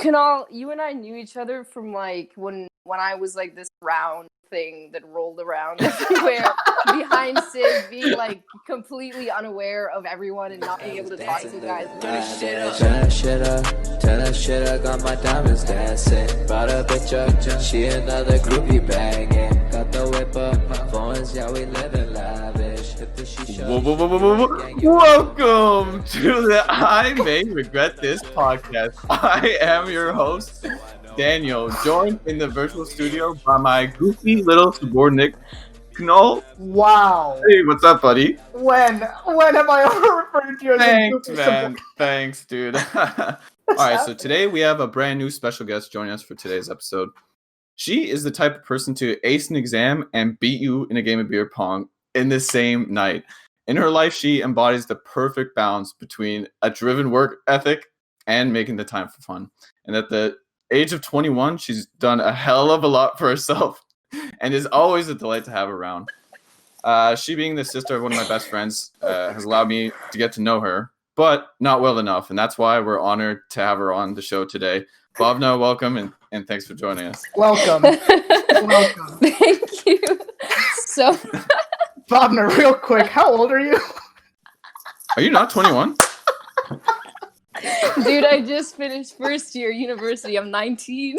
Kunal, you and I knew each other from like when I was like this round thing that rolled around everywhere behind Sid, being like completely unaware of everyone and not being able to talk to you guys. Turn that shit up, got my diamonds dancing. Brought a bitch up, she another groupie banging. Got the whip up, my phones, yeah, we living lavish. Hit the shisha. Welcome to the I May Regret This podcast. I am your host, Daniel, joined in the virtual studio by my goofy little subordinate, Knoll. Wow. Hey, what's up, buddy? When have I ever referred to you as Thanks, a goofy man. Thanks, dude. All right, so today we have a brand new special guest joining us for today's episode. She is the type of person to ace an exam and beat you in a game of beer pong in the same night. In her life, she embodies the perfect balance between a driven work ethic and making the time for fun. And at the age of 21, she's done a hell of a lot for herself and is always a delight to have around. She, being the sister of one of my best friends, has allowed me to get to know her, but not well enough. And that's why we're honored to have her on the show today. Bhavana, welcome, and thanks for joining us. Welcome. Welcome. Thank you. So, Bhavana, real quick, how old are you? Are you not 21? dude, I just finished first year university. I'm 19.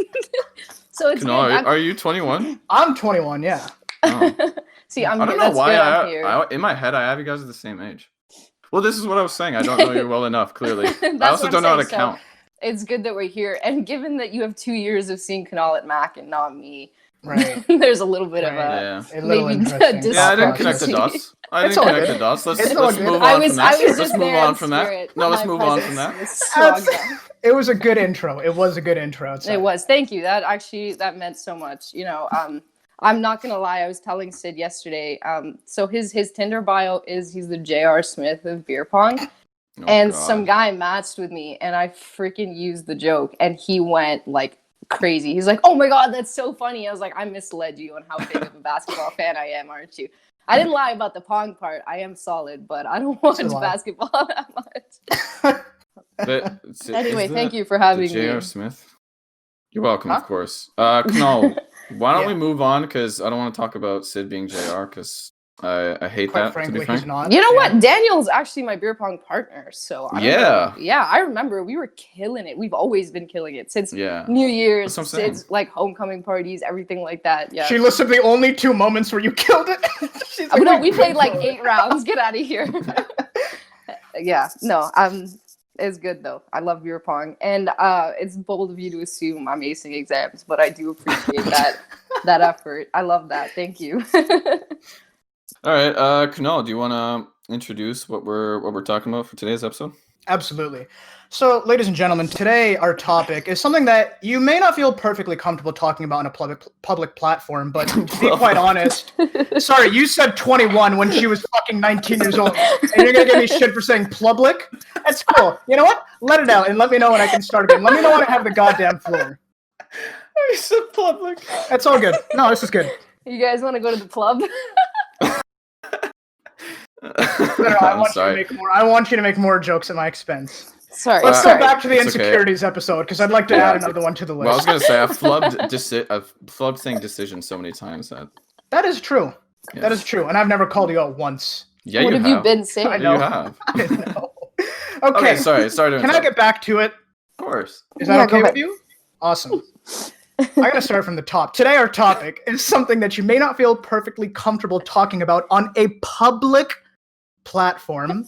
So it's No, are you 21? I'm 21, yeah. Oh. See, I'm I don't here. know why I'm here. in my head I have you guys at the same age. Well, this is what I was saying. I don't know you well enough, clearly. I also don't know how to count. It's good that we're here. And given that you have 2 years of seeing Kunal at Mac and not me, right. There's a little bit of a maybe interesting. Yeah, I didn't connect the dots. Let's move on from that. Let's move on from that. No, let's move on from that. It was a good intro. It was. It was. Thank you. That meant so much. You know, I'm not gonna lie. I was telling Sid yesterday. So his Tinder bio is he's the J.R. Smith of beer pong. Some guy matched with me, and I freaking used the joke, and he went like crazy. He's like, "Oh my god, that's so funny." I was like, "I misled you on how big of a basketball fan I am, aren't you?" I didn't lie about the pong part. I am solid, but I don't watch basketball that much. Anyway, thank you for having me. J.R. Smith. You're welcome, of course. Knoll, why don't we move on? Because I don't want to talk about Sid being J.R. because I hate Quite that. Frankly, to be frank. he's not. You know what? Daniel's actually my beer pong partner. So I yeah, I remember we were killing it. We've always been killing it since New Year's, since like homecoming parties, everything like that. Yeah. She listed the only 2 moments where you killed it. She's like, no, we played like 8 rounds. Get out of here. Yeah, no, it's good though. I love beer pong, and it's bold of you to assume I'm acing exams, but I do appreciate that effort. I love that. Thank you. All right, Kunal, do you want to introduce what we're talking about for today's episode? Absolutely. So, ladies and gentlemen, today our topic is something that you may not feel perfectly comfortable talking about on a public platform, but to be quite honest, sorry, you said 21 when she was fucking 19 years old, and you're gonna give me shit for saying Plublic? That's cool. You know what? Let it out and let me know when I can start again. Let me know when I have the goddamn floor. I said Plublic. That's all good. No, this is good. You guys want to go to the club? I want you to make more jokes at my expense. Sorry. Let's go back to the insecurities episode because I'd like to add another one to the list. Well, I was gonna say I've flubbed saying decision so many times that is true. Yes. That is true, and I've never called you out once. Yeah, what have you been saying? I know. You have. I know. Okay, sorry. Can I get back to it? Of course. Is that okay with you? Awesome. I gotta start from the top. Today, our topic is something that you may not feel perfectly comfortable talking about on a public platform,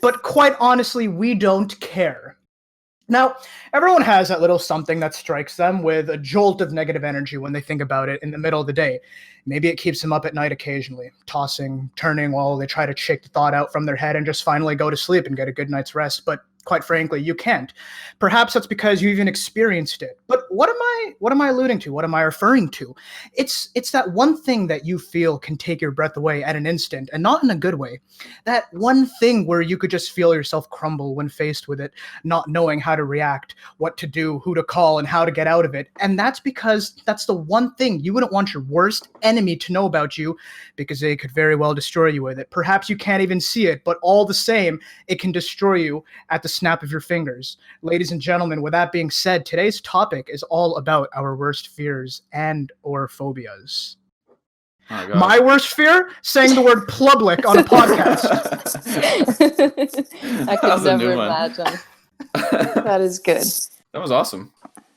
but quite honestly, we don't care. Now, everyone has that little something that strikes them with a jolt of negative energy when they think about it in the middle of the day. Maybe it keeps them up at night occasionally, tossing, turning while they try to shake the thought out from their head and just finally go to sleep and get a good night's rest. But quite frankly, you can't. Perhaps that's because you even experienced it. But what am I alluding to? What am I referring to? It's that one thing that you feel can take your breath away at an instant, and not in a good way. That one thing where you could just feel yourself crumble when faced with it, not knowing how to react, what to do, who to call, and how to get out of it. And that's because that's the one thing you wouldn't want your worst enemy to know about you, because they could very well destroy you with it. Perhaps you can't even see it, but all the same, it can destroy you at the snap of your fingers. Ladies and gentlemen, with that being said, today's topic is all about our worst fears and or phobias. Oh, my worst fear? Saying the word Plublic on a podcast. I could never imagine. That is good. That was awesome.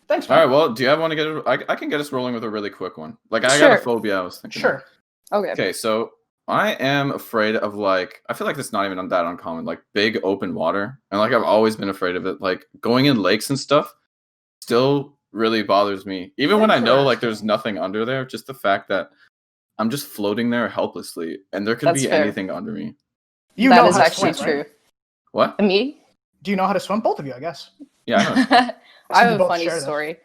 Thanks, man. All right, well, do you want to get I can get us rolling with a really quick one. Like, I got a phobia I was thinking. Sure. Okay, so I am afraid of, like, I feel like it's not even that uncommon, like big open water. And like I've always been afraid of it. Like going in lakes and stuff still really bothers me. Even when I know like there's nothing under there, just the fact that I'm just floating there helplessly and there could be anything under me. That is actually true. What? Me? Do you know how to swim? Both of you, I guess. Yeah, I know. I have a funny story.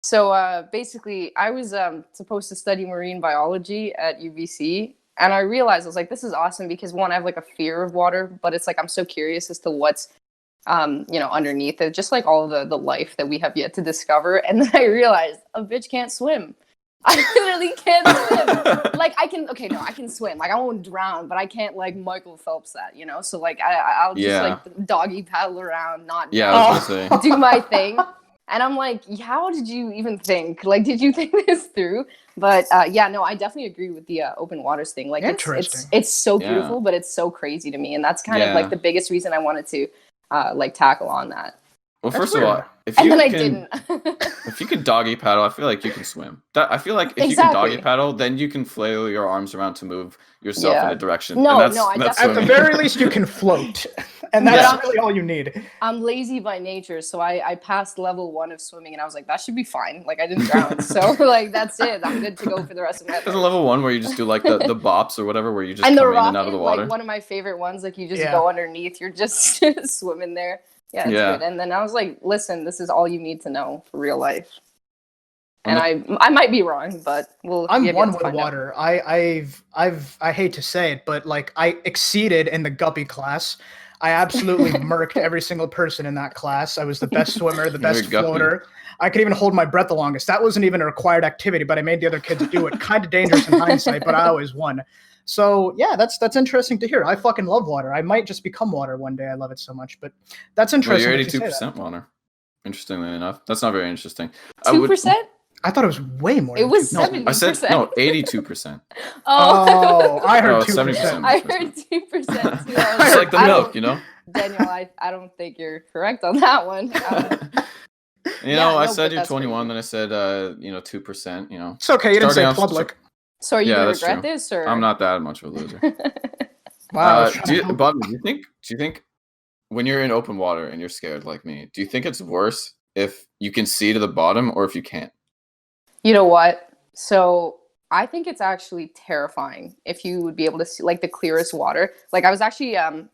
So basically, I was supposed to study marine biology at UBC. And I realized, I was like, this is awesome because one, I have like a fear of water, but it's like, I'm so curious as to what's, underneath it, just like all the life that we have yet to discover. And then I realized a bitch can't swim. I literally can't swim. Like I can swim. Like I won't drown, but I can't like Michael Phelps that, you know? So like I'll just like doggy paddle around, not do my thing. And I'm like, how did you even think? Like, did you think this through? But I definitely agree with the open waters thing. Like, it's so beautiful, but it's so crazy to me, and that's kind of like the biggest reason I wanted to tackle on that. Well, first of all, if you can doggy paddle, I feel like you can swim. I feel like if you can doggy paddle, then you can flail your arms around to move yourself in a direction. At the very least, you can float. And that's really all you need. I'm lazy by nature, so I passed level 1 of swimming, and I was like, that should be fine. Like, I didn't drown, so like that's it. I'm good to go for the rest of my life. There's a level 1 where you just do like the bops or whatever, where you just come in and out of the water. Like one of my favorite ones. Like you just go underneath, you're just swimming there. Yeah, it's good. And then I was like, listen, this is all you need to know for real life. And I might be wrong, but I'm one with water. I hate to say it, but like I exceeded in the guppy class. I absolutely murked every single person in that class. I was the best swimmer, the best floater. I could even hold my breath the longest. That wasn't even a required activity, but I made the other kids do it. Kind of dangerous in hindsight, but I always won. So yeah, that's interesting to hear. I fucking love water. I might just become water one day. I love it so much. But that's interesting. Well, you're 82% water. Interestingly enough, that's not very interesting. 2%? I thought it was way more. It was 70%. No, I said 82%. I heard 2%. I heard 2% too. It's like the milk, you know. Daniel, I don't think you're correct on that one. I said you're 21, then I said 2%. You know, it's okay. You didn't say Plublic. So are you gonna regret this, or I'm not that much of a loser. Wow. Bob, do you think when you're in open water and you're scared like me, do you think it's worse if you can see to the bottom or if you can't? You know what? So I think it's actually terrifying if you would be able to see like the clearest water. Like I was actually on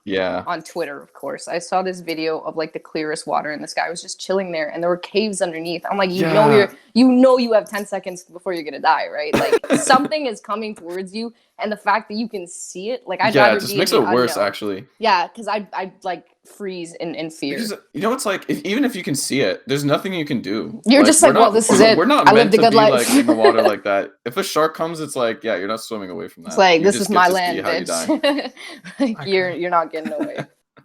Twitter, of course. I saw this video of like the clearest water, and this guy was just chilling there, and there were caves underneath. I'm like, you know you have 10 seconds before you're gonna die, right? Like something is coming towards you, and the fact that you can see it, like I'd rather it just makes it worse actually. Yeah, because I like freeze in fear. Because, it's like even if you can see it, there's nothing you can do. You're just like, well, this is it. We're not meant to be like in the water like that. If a shark comes, it's like, you're not swimming away from that. It's like, this is my land, bitch. Like you're not getting away.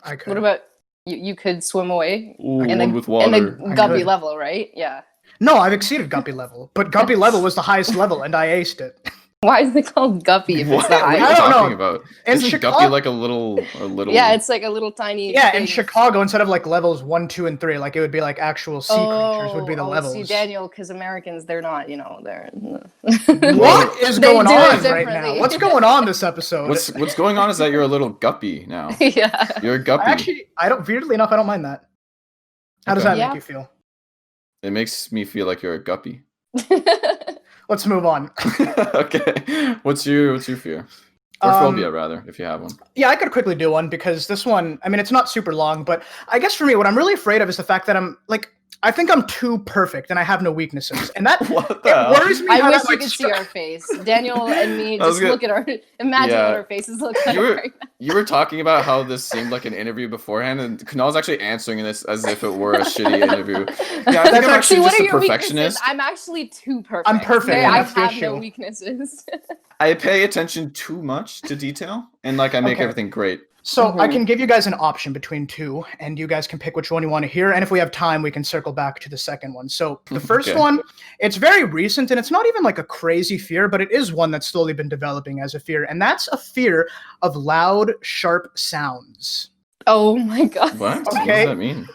I could. What about you? Could swim away in the guppy level, right? Yeah. No, I've exceeded guppy level, but guppy level was the highest level, and I aced it. Why is it called guppy if it's the highest? What are you talking about? Isn't Chicago, guppy like a little? Yeah, it's like a little tiny. Yeah, thing. In Chicago, instead of like levels 1, 2, and 3, like it would be like actual sea creatures would be the levels. See, Daniel, because Americans, they're not, they're. What is going on right now? What's going on this episode? What's going on is that you're a little guppy now. Yeah, you're a guppy. Weirdly enough, I don't mind that. How does that make you feel? It makes me feel like you're a guppy. Let's move on. Okay. What's your fear? Or phobia, rather, if you have one. Yeah, I could quickly do one because this one, I mean, it's not super long, but I guess for me, what I'm really afraid of is the fact that I'm, like, I think I'm too perfect and I have no weaknesses. And that What the it hell? worries me I how wish that you might could see stri- our face. Daniel and me I was just gonna- look at our imagine Yeah. what our faces look like You were right now. you were talking about how this seemed like an interview beforehand, and Kunal's actually answering this as if it were a shitty interview. Yeah, I think That's I'm actually- actually what just are a your perfectionist. weaknesses? I'm actually too perfect. I'm perfect, Okay? and I that's the have issue. no weaknesses. I pay attention too much to detail, and like I make Okay. everything great. So I Mhm. can give you guys an option between two, and you guys can pick which one you want to hear. And if we have time, we can circle back to the second one. So the first Okay. one, it's very recent, and it's not even like a crazy fear, but it is one that's slowly been developing as a fear, and that's a fear of loud, sharp sounds. Oh my god. What? What Okay. does that mean?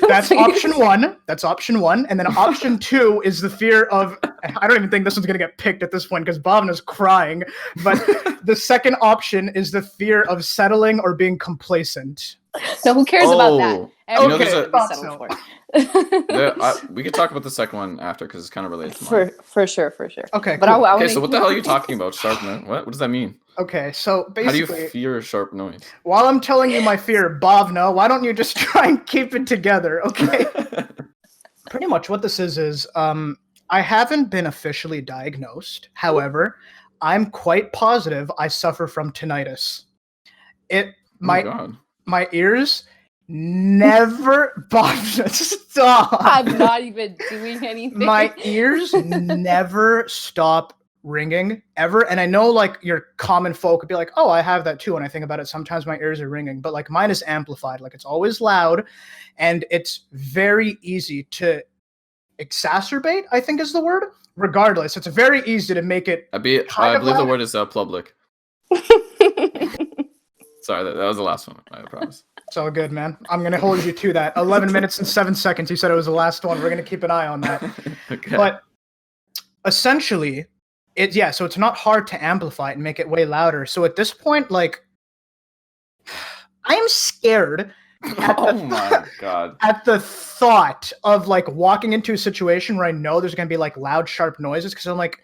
That's option one. That's option one, and then option two is the fear of. I don't even think this one's gonna get picked at this point because Bhavana's crying. But the second option is the fear of settling or being complacent. No, who cares about that? Oh, Everyone know, there's should a- be Thought settled so. for. We could talk about the second one after because it's kind of related to mine. for sure. Okay, But cool. I Okay, wanna so what the hell are you talking about? Sharp noise? What does that mean? Okay, so How do you basically, fear sharp noise? while I'm telling you my fear, Bhavna, why don't you just try and keep it together, okay? Pretty much what this is I haven't been officially diagnosed. However, I'm quite positive I suffer from tinnitus. Oh my God. My ears never Bhavna, stop. I'm not even doing anything. My ears never stop ringing ever, and I know like your common folk would be like, oh, I have that too. When I think about it, sometimes my ears are ringing, but like mine is amplified, like it's always loud, and it's very easy to exacerbate, I think is the word. Regardless, it's very easy to make it I Kind of believe the loud. word is Plublic. Sorry, that was the last one. I promise. it's all good, man. I'm gonna hold you to that. 11 minutes and 7 seconds. You said it was the last one. We're gonna keep an eye on that. Okay. But essentially, so it's not hard to amplify it and make it way louder. So at this point, like, I am scared Oh my God. at the thought of like walking into a situation where I know there's gonna be like loud, sharp noises because I'm like,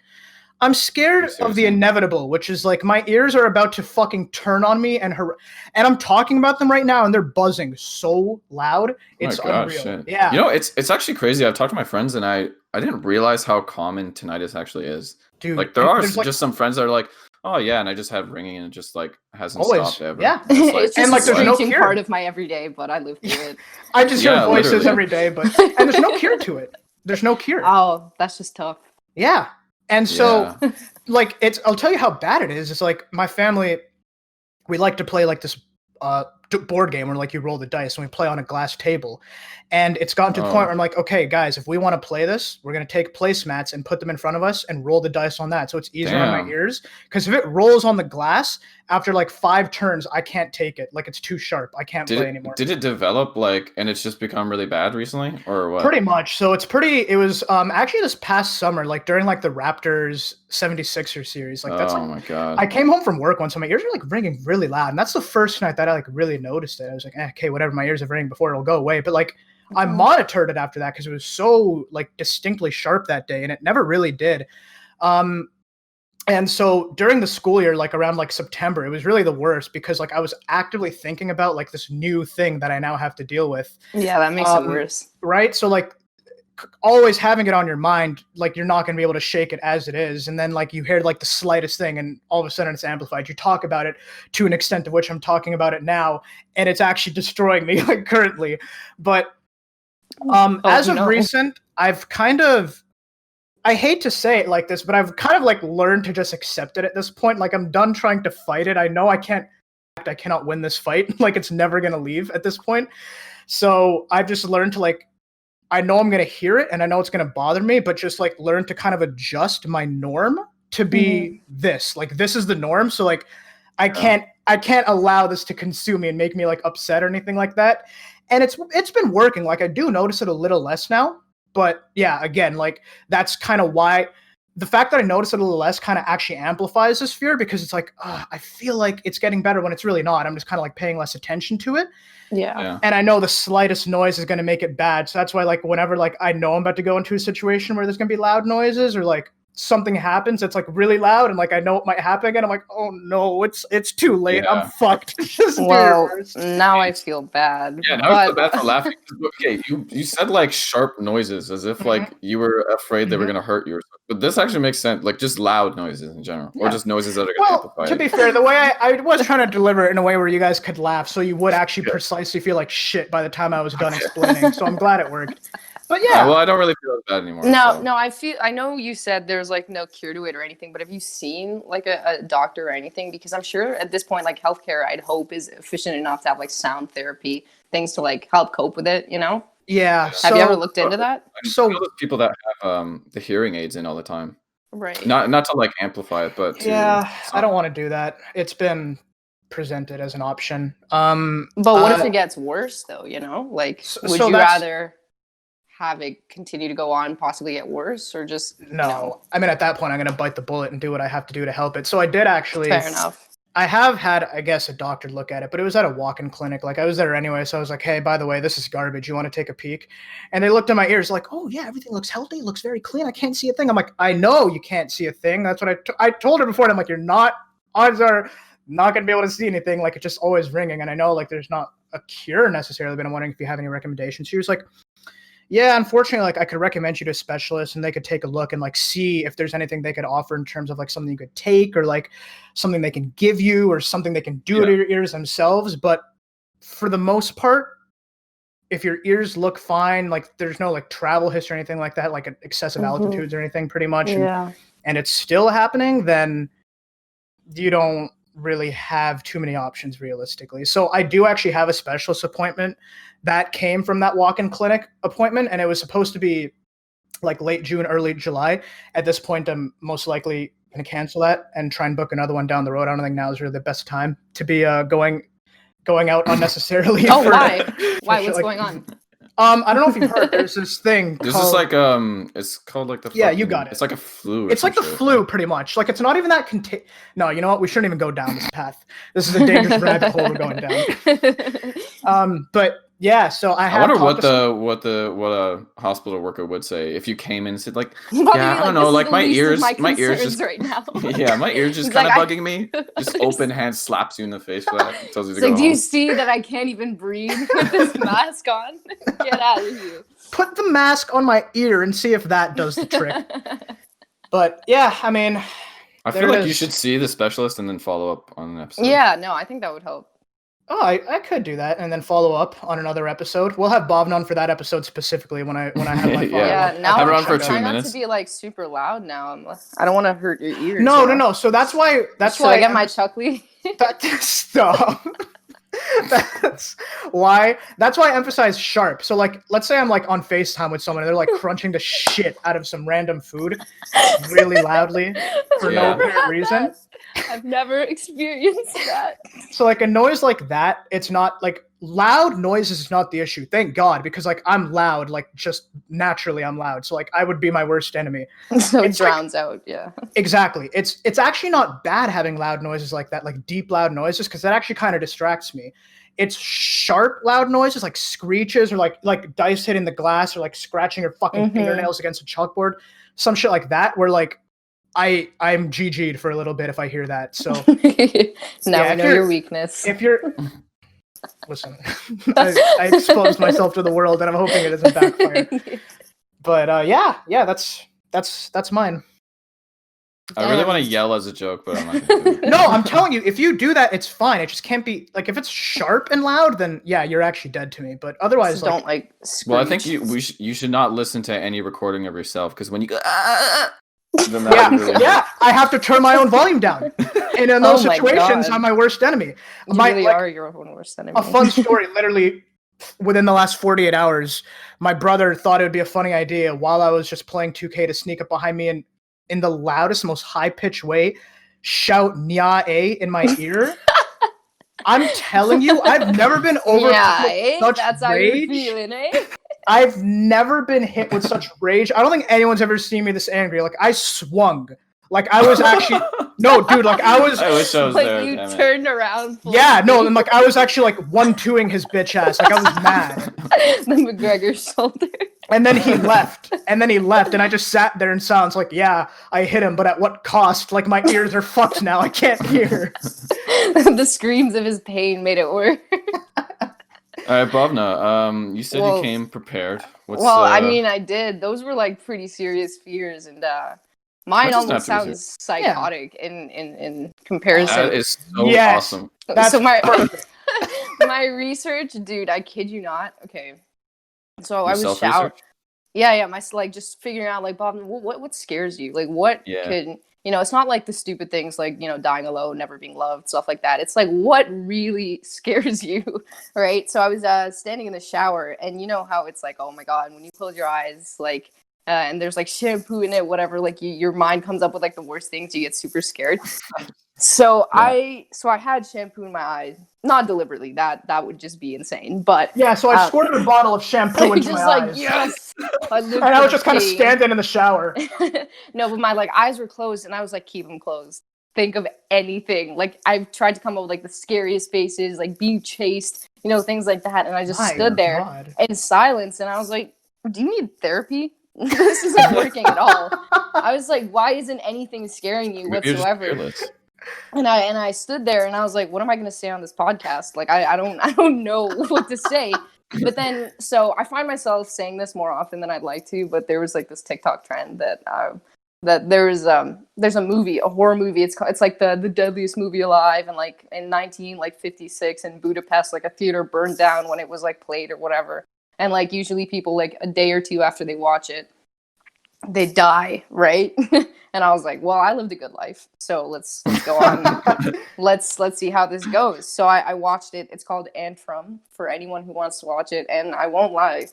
I'm scared of the Seriously. inevitable, which is like my ears are about to fucking turn on me and I'm talking about them right now and they're buzzing so loud. It's Oh my gosh, unreal. shit. Yeah. You know, it's actually crazy. I've talked to my friends and I didn't realize how common tinnitus actually is. Dude, Like there are there's, like, just some friends that are like, oh yeah, and I just have ringing and it just like hasn't Always, stopped ever. yeah. It's like, It's just And, like, a there's no screeching cure. part of my everyday, but I live through it. I just hear Yeah, voices literally. every day, and there's no cure to it. There's no cure. Oh, that's just tough. Yeah. And so yeah. like I'll tell you how bad it is. It's like my family, we like to play like this board game where like you roll the dice and we play on a glass table. And it's gotten to the Oh. point where I'm like, okay, guys, if we want to play this, we're going to take placemats and put them in front of us and roll the dice on that. So it's easier on Damn. my ears. Because if it rolls on the glass, after like 5 turns, I can't take it. Like it's too sharp. I can't play anymore. Did it develop like and it's just become really bad recently or what? Pretty much. So it was actually this past summer, like during like the Raptors 76er series. Like that's oh like my God. I came home from work once and my ears were like ringing really loud. And that's the first night that I like really noticed it. I was like, okay, whatever, my ears have ringing before it'll go away. But like I monitored it after that because it was so like distinctly sharp that day and it never really did. And so during the school year, like around like September, it was really the worst because like I was actively thinking about like this new thing that I now have to deal with. Yeah, that makes it worse. Right? So like always having it on your mind, like you're not going to be able to shake it as it is. And then like you hear like the slightest thing and all of a sudden it's amplified. You talk about it to an extent of which I'm talking about it now. And it's actually destroying me like currently. But as of recent, I've kind of, I hate to say it like this, but I've kind of like learned to just accept it at this point. Like I'm done trying to fight it. I know I cannot win this fight. Like it's never going to leave at this point. So I've just learned to like, I know I'm going to hear it and I know it's going to bother me, but just like learn to kind of adjust my norm to be this, like, this is the norm. So like, I can't allow this to consume me and make me like upset or anything like that. And it's been working. Like I do notice it a little less now, but yeah, again, like that's kind of why the fact that I notice it a little less kind of actually amplifies this fear because it's like, I feel like it's getting better when it's really not. I'm just kind of like paying less attention to it. Yeah. And I know the slightest noise is going to make it bad. So that's why like whenever like I know I'm about to go into a situation where there's going to be loud noises or like something happens, it's like really loud, and like I know it might happen again. I'm like, oh no, it's too late. Yeah. I'm fucked. Just do your Well, worst. now I feel bad. Yeah, now I feel but- bad for laughing. Okay, you said like sharp noises as if like you were afraid they were gonna hurt you or something. But this actually makes sense, like just loud noises in general, or Yeah. just noises that are gonna Well, amplify to it. be fair, the way I was trying to deliver it in a way where you guys could laugh, so you would actually precisely feel like shit by the time I was done explaining. So I'm glad it worked. But yeah, Well, I don't really feel as bad anymore. No, so. no, I know you said there's like no cure to it or anything, but have you seen like a doctor or anything? Because I'm sure at this point, like healthcare, I'd hope is efficient enough to have like sound therapy, things to like help cope with it, you know? yeah. Have you ever looked into that? So those people that have the hearing aids in all the time, Right. not to like amplify it, but to Yeah, I don't want to do that. It's been presented as an option. But what if it gets worse though, you know? Like would so you that's- rather have it continue to go on, possibly get worse, or just No. I mean, at that point, I'm going to bite the bullet and do what I have to do to help it. So I did actually. Fair enough. I have had, I guess, a doctor look at it, but it was at a walk-in clinic. Like, I was there anyway, so I was like, hey, by the way, this is garbage. You want to take a peek? And they looked in my ears like, oh, yeah, everything looks healthy. It looks very clean. I can't see a thing. I'm like, I know you can't see a thing. That's what I told her before. And I'm like, odds are not going to be able to see anything. Like, it's just always ringing. And I know, like, there's not a cure necessarily, but I'm wondering if you have any recommendations. She was like, yeah, unfortunately, like I could recommend you to a specialist and they could take a look and like see if there's anything they could offer in terms of like something you could take or like something they can give you or something they can do to your ears themselves. But for the most part, if your ears look fine, like there's no like travel history or anything like that, like excessive altitudes or anything pretty much, and it's still happening, then you don't really have too many options realistically. So I do actually have a specialist appointment that came from that walk-in clinic appointment, and it was supposed to be like late June, early July. At this point, I'm most likely going to cancel that and try and book another one down the road. I don't think now is really the best time to be going out unnecessarily. Oh, why? Why? What's going on? I don't know if you've heard. There's this thing. This called, is like it's called like the. Yeah, you got it. It's like a flu. It's like the flu, pretty much. Like it's not even that No, you know what? We shouldn't even go down this path. This is a dangerous rabbit hole we're going down. But yeah, so I wonder what a hospital worker would say if you came in and said like, Probably yeah, I don't know, like my ears just right now. yeah, my ears just He's kind of like, bugging me. Just open hand slaps you in the face for that. Tells you to It's go like, do you home. see that I can't even breathe with this mask on? Get out of here. Put the mask on my ear and see if that does the trick. But yeah, I mean, I there feel it like you is. should see the specialist and then follow up on an episode. Yeah, no, I think that would help. oh, I could do that and then follow up on another episode. We'll have Bhavana on for that episode specifically when I have my Yeah. follow-up. Yeah, now Have it I'm on for trying 2 not minutes. to be like super loud now. I don't want to hurt your ears. No, you no, know? no. So that's why Should I get my Chuckley? Stop. That's why I emphasize sharp. So like let's say I'm like on FaceTime with someone and they're like crunching the shit out of some random food really loudly for Yeah. no apparent reason. I've never experienced that. So like a noise like that, it's not like loud noises is not the issue. Thank God, because like I'm loud, like just naturally I'm loud. So like I would be my worst enemy. So it It's like- drowns out, yeah. Exactly. It's actually not bad having loud noises like that, like deep loud noises, because that actually kind of distracts me. It's sharp loud noises like screeches or like dice hitting the glass or like scratching your fucking Mhm. fingernails against a chalkboard, some shit like that, where like I'm GG'd for a little bit if I hear that. So Now Yeah, we know your weakness. if you're listen, I exposed myself to the world and I'm hoping it doesn't backfire. But yeah, that's mine. I really want to yell as a joke, but I'm not gonna do it. No, I'm telling you, if you do that, it's fine. It just can't be like if it's sharp and loud, then yeah, you're actually dead to me. But otherwise, Just like, don't like screech. Well, I think you should not listen to any recording of yourself because when you go, then that yeah, would really yeah, I have to turn my own volume down. And in those Oh my situations, God. I'm my worst enemy. You My really like, are your own worst enemy. a fun story. Literally, within the last 48 hours, my brother thought it would be a funny idea while I was just playing 2K to sneak up behind me and in the loudest, most high-pitched way, shout "Nya A" in my ear. I'm telling you, I've never been overcome Yeah, with eh? such That's how rage. you're feeling, eh? I've never been hit with such rage. I don't think anyone's ever seen me this angry. Like I swung Like I was actually no, dude. Like I was. I wish I was like there. you damn it. turned around. Yeah, no, and like I was actually like 1-2ing his bitch ass. Like I was mad. the McGregor shoulder. And then he left. And I just sat there in silence, like, yeah, I hit him, but at what cost? Like my ears are fucked now. I can't hear. The screams of his pain made it worse. All right, Bhavna. You said Well- you came prepared. What's, Well, I mean, I did. Those were like pretty serious fears, and mine That doesn't almost have to be sounds psychotic in comparison. that is so Yes. awesome. That's so my perfect. my research, dude, I kid you not. Okay, so I Your was self-research? showered. Yeah, my like just figuring out like Bob, what scares you? Like what Yeah. could it's not like the stupid things like dying alone, never being loved, stuff like that. It's like what really scares you, right? So I was standing in the shower, and you know how it's like, oh my god, when you close your eyes, like. And there's like shampoo in it, whatever. Like your mind comes up with like the worst things. You get super scared. So I had shampoo in my eyes, not deliberately. That would just be insane. But Yeah, so I squirted a bottle of shampoo into just my like eyes. yes, And I was just kind of standing in the shower. No, but my like eyes were closed, and I was like, keep them closed. Think of anything. Like I've tried to come up with like the scariest faces, like being chased, things like that. And I just My stood there God. in silence, and I was like, do you need therapy? This isn't working at all. I was like, why isn't anything scaring you Maybe you're just whatsoever? fearless. And I stood there and I was like, what am I gonna say on this podcast? Like I don't know what to say. But then so I find myself saying this more often than I'd like to, but there was like this TikTok trend that there's a movie, a horror movie. It's like the deadliest movie alive, and like in 1956 in Budapest, like a theater burned down when it was like played or whatever. And like usually people like a day or two after they watch it, they die, right? And I was like, well, I lived a good life, so let's go on. let's see how this goes. So I watched it. It's called Antrim for anyone who wants to watch it, and I won't lie,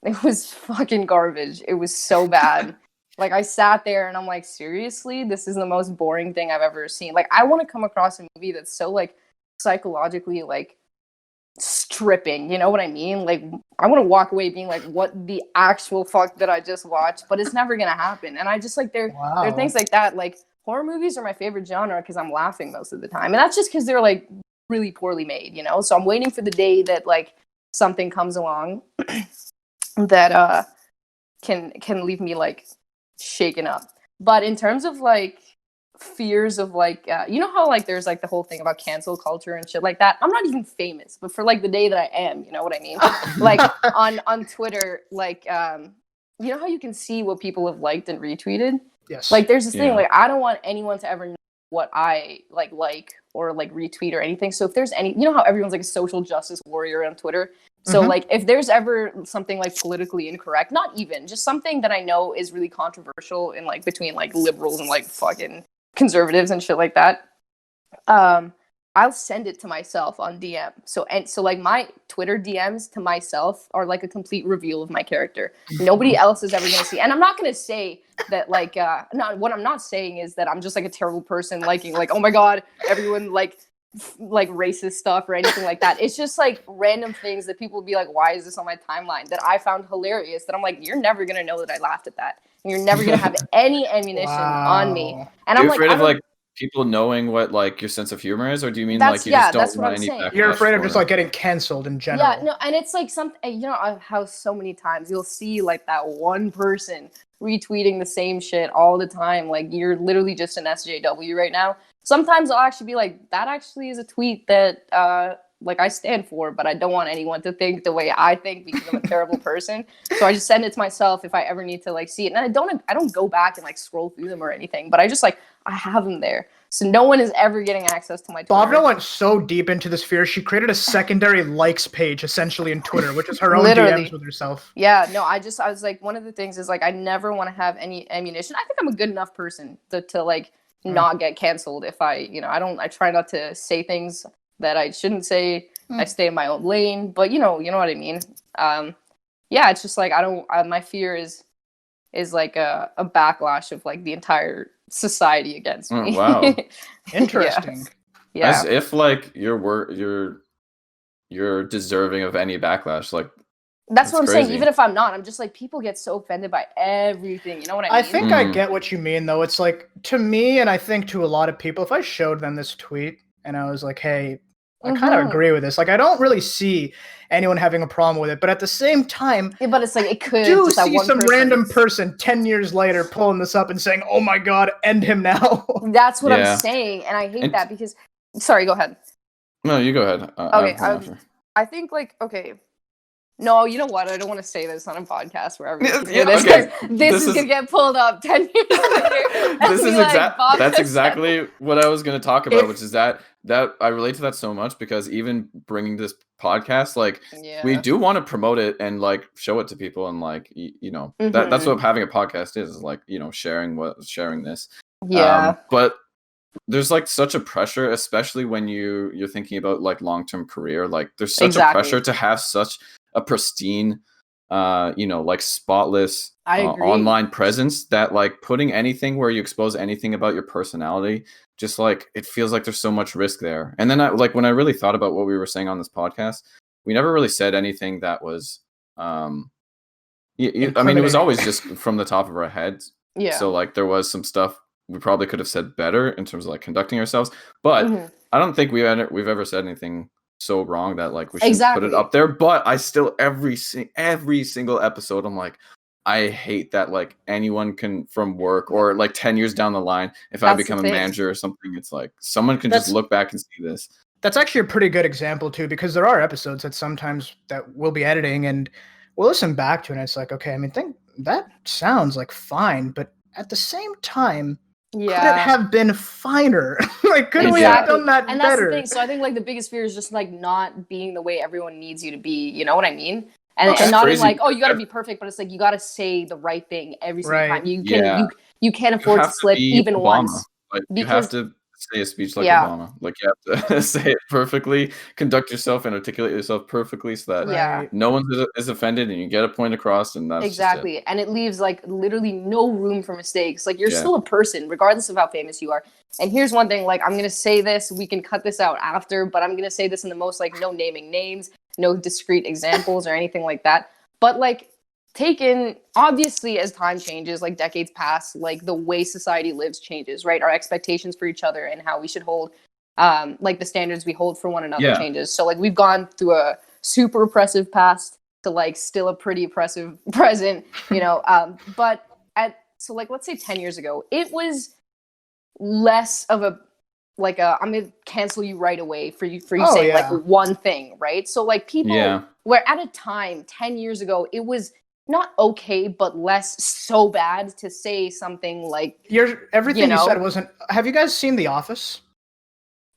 it was fucking garbage. It was so bad. Like I sat there and I'm like, seriously, this is the most boring thing I've ever seen. Like I want to come across a movie that's so like psychologically like stripping, you know what I mean? Like I want to walk away being like, what the actual fuck did I just watch? But it's never gonna happen. And I just like there are things like that. Like horror movies are my favorite genre because I'm laughing most of the time, and that's just because they're like really poorly made, so I'm waiting for the day that like something comes along that can leave me like shaken up. But in terms of like fears of like how like there's like the whole thing about cancel culture and shit like that, I'm not even famous, but for like the day that I am, you know what I mean? Like on Twitter, like you know how you can see what people have liked and retweeted? Yes. Like there's this thing, Yeah. like I don't want anyone to ever know what I like or like retweet or anything. So if there's any, how everyone's like a social justice warrior on Twitter. So like if there's ever something like politically incorrect, not even just something that I know is really controversial in like between like liberals and like fucking conservatives and shit like that, I'll send it to myself on DM. So like my Twitter DMs to myself are like a complete reveal of my character. Nobody else is ever gonna see. And I'm not gonna say that like what I'm not saying is that I'm just like a terrible person liking like, oh my god, everyone like racist stuff or anything like that. It's just like random things that people will be like, why is this on my timeline, that I found hilarious, that I'm like, you're never gonna know that I laughed at that. And you're never gonna have any ammunition on me. And Are I'm you like, afraid of like people knowing what like your sense of humor is, or do you mean like you just that's don't what want I'm any saying. backlash? You're afraid of for just it? like getting canceled in general. Yeah, no, and it's like something, how so many times you'll see like that one person retweeting the same shit all the time. Like you're literally just an SJW right now. Sometimes I'll actually be like, that actually is a tweet that like I stand for, but I don't want anyone to think the way I think because I'm a terrible person. So I just send it to myself if I ever need to like see it. And I don't go back and like scroll through them or anything, but I just like, I have them there. So no one is ever getting access to my Twitter. Bhavana went so deep into this fear, she created a secondary likes page essentially in Twitter, which is her own Literally. DMs with herself. Yeah, no, I was like, one of the things is like, I never want to have any ammunition. I think I'm a good enough person to like not get canceled if I try not to say things that I shouldn't say. I stay in my own lane, but you know what I mean? Yeah, it's just like, my fear is like a backlash of like the entire society against me. Wow. Interesting. Yeah. As if like your work, you're deserving of any backlash. Like That's what I'm saying. crazy. Even if I'm not, I'm just like, people get so offended by everything. You know what I mean? I think I get what you mean, though. It's like, to me, and I think to a lot of people, if I showed them this tweet and I was like, hey, I kind of agree with this. Like, I don't really see anyone having a problem with it. But at the same time, Yeah, but it's like, it could I do just that see one some person. random person 10 years later pulling this up and saying, oh my God, end him now. That's what Yeah. I'm saying. And I hate that because, sorry, go ahead. No, you go ahead. Okay, I think, like, okay. No, you know what? I don't want to say this on a podcast where everyone can hear this, because this is going to get pulled up 10 years later. This is that's exactly what I was going to talk about, which is that I relate to that so much, because even bringing this podcast, like, we do want to promote it and like show it to people, and like, you know, that's what having a podcast is like, you know, sharing this. Yeah. But there's like such a pressure, especially when you're thinking about like long-term career. Like, there's such a pressure to have such a pristine, you know, like spotless online presence, that like putting anything where you expose anything about your personality, just like, it feels like there's so much risk there. And then when I really thought about what we were saying on this podcast, we never really said anything that was, I mean, it was always just from the top of our heads. Yeah. So like, there was some stuff we probably could have said better in terms of like conducting ourselves, but I don't think we've ever said anything so wrong that like we should put it up there. But I still, every single episode, I'm like, I hate that like anyone can, from work or like 10 years down the line, if I become a manager or something, it's like someone can just look back and see this. That's actually a pretty good example too, because there are episodes that sometimes that we'll be editing and we'll listen back to, and it's like, okay, I mean, that sounds like fine, but at the same time, could it have been finer? Like, could we have done that and better? That's the thing. So I think like the biggest fear is just like not being the way everyone needs you to be. You know what I mean? And not in like, oh, you got to be perfect, but it's like you got to say the right thing every single time. You can't afford to slip even Obama. Once. Like, you have to say a speech like Obama. Like, you have to say it perfectly, conduct yourself and articulate yourself perfectly, so that no one is offended and you get a point across, and that's exactly. just it. And it leaves like literally no room for mistakes. Like, you're still a person, regardless of how famous you are. And here's one thing, like, I'm gonna say this, we can cut this out after, but I'm gonna say this in the most, like, no naming names, no discrete examples or anything like that. But like, taken, obviously, as time changes, like decades pass, like the way society lives changes, right? Our expectations for each other and how we should hold, like the standards we hold for one another changes. So like, we've gone through a super oppressive past to like still a pretty oppressive present, you know. But so like, let's say 10 years ago, it was less of a like I'm gonna cancel you right away for you saying like one thing, right? So like, people were at a time 10 years ago, it was not okay, but less so bad to say something like everything you said wasn't. Have you guys seen The Office?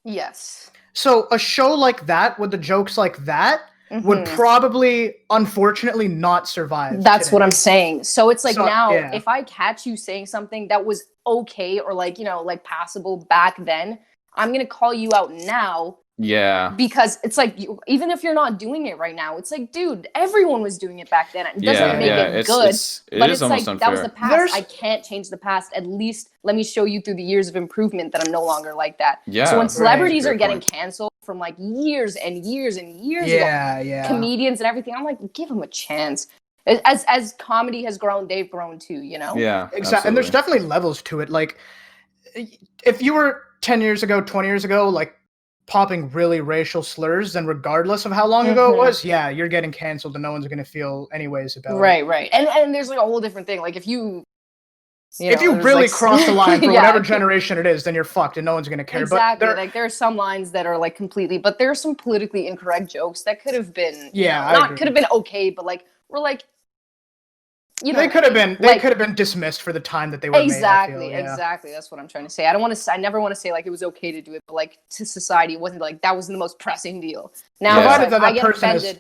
Yes. So a show like that with the jokes like that would probably, unfortunately, not survive. That's today. What I'm saying. So it's like, if I catch you saying something that was okay or like, you know, like passable back then, I'm gonna call you out now. Yeah. Because it's like, even if you're not doing it right now, it's like, dude, everyone was doing it back then. It doesn't make it good. But it's like, unfair. That was the past. I can't change the past. At least let me show you through the years of improvement that I'm no longer like that. Yeah. So when celebrities are getting canceled from like years and years and years ago, comedians and everything, I'm like, give them a chance. As comedy has grown, they've grown too, you know? Yeah, exactly. And there's definitely levels to it. Like, if you were 10 years ago, 20 years ago, like, popping really racial slurs, then regardless of how long ago it was, you're getting canceled and no one's going to feel anyways about it. Right. And there's like a whole different thing. Like, if you really cross the line for whatever generation it is, then you're fucked and no one's going to care. Exactly. But like, there are some lines that are like completely, but there are some politically incorrect jokes that could have been, could have been okay, but like, we're like, you know, they could have been dismissed for the time that they were made. Exactly. That's what I'm trying to say. I never want to say like it was okay to do it, but like, to society, it wasn't like that was the most pressing deal. Now I get offended.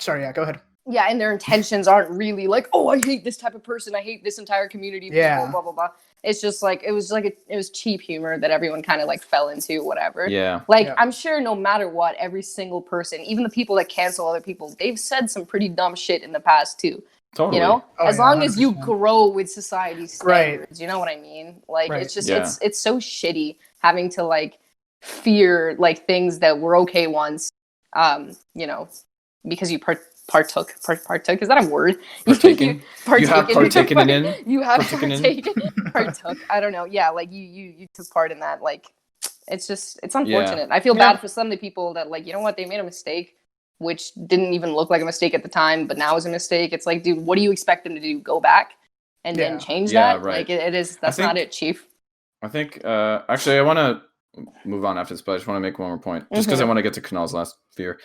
Sorry, go ahead. Yeah, and their intentions aren't really like, oh, I hate this type of person, I hate this entire community, blah blah blah. It's just like, it was cheap humor that everyone kind of like fell into, whatever. Yeah. Like, I'm sure no matter what, every single person, even the people that cancel other people, they've said some pretty dumb shit in the past too. Totally. You know, as long 100%. As you grow with society's standards, you know what I mean? Like, it's just, it's so shitty having to like fear like things that were okay once, you know, because you partook. Is that a word? Partaken? You have partaken partaken in? You have Partaken in? partook. I don't know. Yeah, like you took part in that. Like, it's Yeah. unfortunate. I feel Yeah. bad for some of the people that, like, you know what, they made a mistake, which didn't even look like a mistake at the time, but now is a mistake. It's like, dude, what do you expect them to do? Go back and Yeah. then change Yeah, that? right. Like, it is. That's not it, chief. I think, actually, I want to move on after this, but I just want to make one more point, just because I want to get to Kunal's last fear.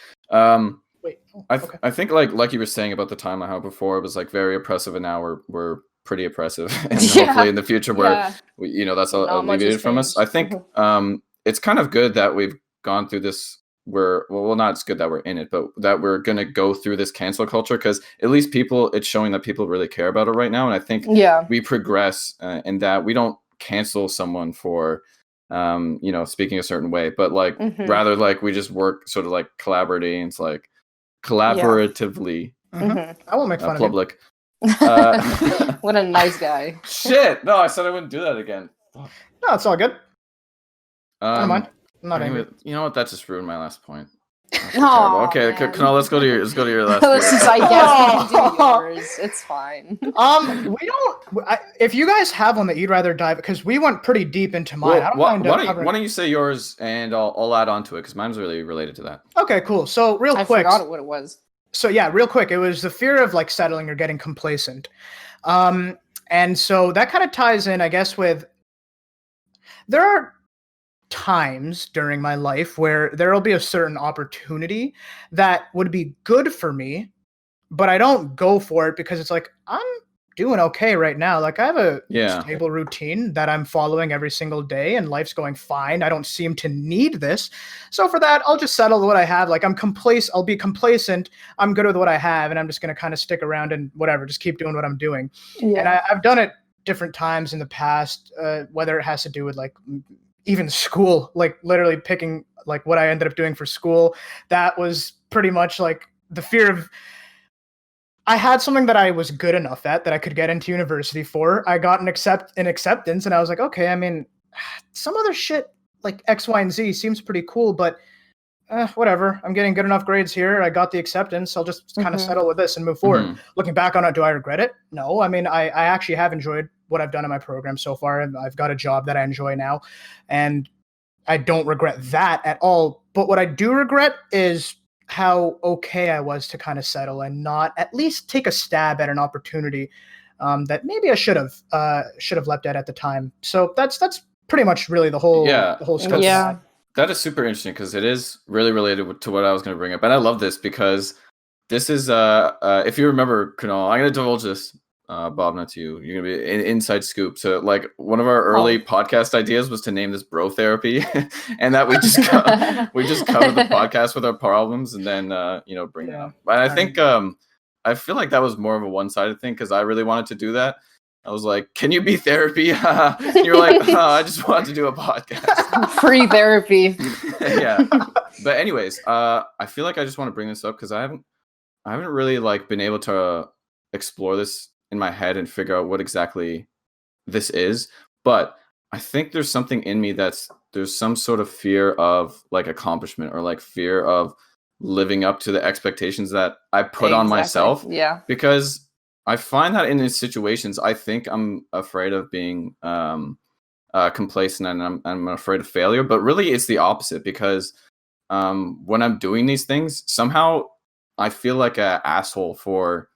Wait. Oh, I okay. I think like you were saying about the timeline, how before it was like very oppressive, and now we're pretty oppressive, and Yeah. hopefully in the future Yeah. we, that's Not much has alleviated from us. I changed. think it's kind of good that we've gone through this. Not it's good that we're in it, but that we're gonna go through this cancel culture, because at least it's showing that people really care about it right now, and I think Yeah. we progress in that we don't cancel someone for speaking a certain way, but like rather like we just work sort of like collaborating. It's like collaboratively. I won't make fun of you. Plublic. What a nice guy. Shit! No, I said I wouldn't do that again. Fuck. No, it's all good. I don't mind. I'm not Anyway, angry. you know what? That just ruined my last point. That's Aw, terrible. Okay, man. Kunal, let's go to your last. Let's just, fear. I guess we can do yours. It's fine. We don't. If you guys have one that you'd rather dive, because we went pretty deep into mine. I don't mind covering. Why don't you say yours, and I'll add on to it, because mine's really related to that. Okay, cool. So real I quick. forgot what it was. So yeah, real quick. It was the fear of like settling or getting complacent. And so that kind of ties in, I guess, with there are times during my life where there will be a certain opportunity that would be good for me, but I don't go for it because it's like, I'm doing okay right now. Like I have a stable routine that I'm following every single day and life's going fine. I don't seem to need this. So for that, I'll just settle with what I have. Like I'll be complacent. I'm good with what I have, and I'm just going to kind of stick around and whatever, just keep doing what I'm doing. Yeah. And I've done it different times in the past, whether it has to do with like even school, like literally picking like what I ended up doing for school. That was pretty much like the fear of, I had something that I was good enough at that I could get into university for. I got an acceptance, and I was like, okay, I mean, some other shit like X, Y, and Z seems pretty cool, but whatever. I'm getting good enough grades here. I got the acceptance. I'll just kind of settle with this and move forward. Looking back on it, do I regret it? No. I mean, I actually have enjoyed what I've done in my program so far, and I've got a job that I enjoy now, and I don't regret that at all. But what I do regret is how okay I was to kind of settle and not at least take a stab at an opportunity that maybe I should have leapt at the time. So that's pretty much really the whole scope of that. That is super interesting, because it is really related to what I was going to bring up, and I love this because this is if you remember, Kunal, I'm going to divulge this, Bhavana, to you. You're going to be an inside scoop. So like one of our early podcast ideas was to name this bro therapy, and that we just cover the podcast with our problems and then bring it up. But I think I feel like that was more of a one-sided thing, because I really wanted to do that. I was like, can you be therapy? And you're like, I just wanted to do a podcast. Free therapy. Yeah. But anyways, I feel like I just want to bring this up because I haven't really like been able to explore this in my head and figure out what exactly this is. But I think there's something in me there's some sort of fear of like accomplishment, or like fear of living up to the expectations that I put on myself. Yeah. Because I find that in these situations, I think I'm afraid of being complacent, and I'm afraid of failure. But really, it's the opposite, because when I'm doing these things, somehow I feel like an asshole for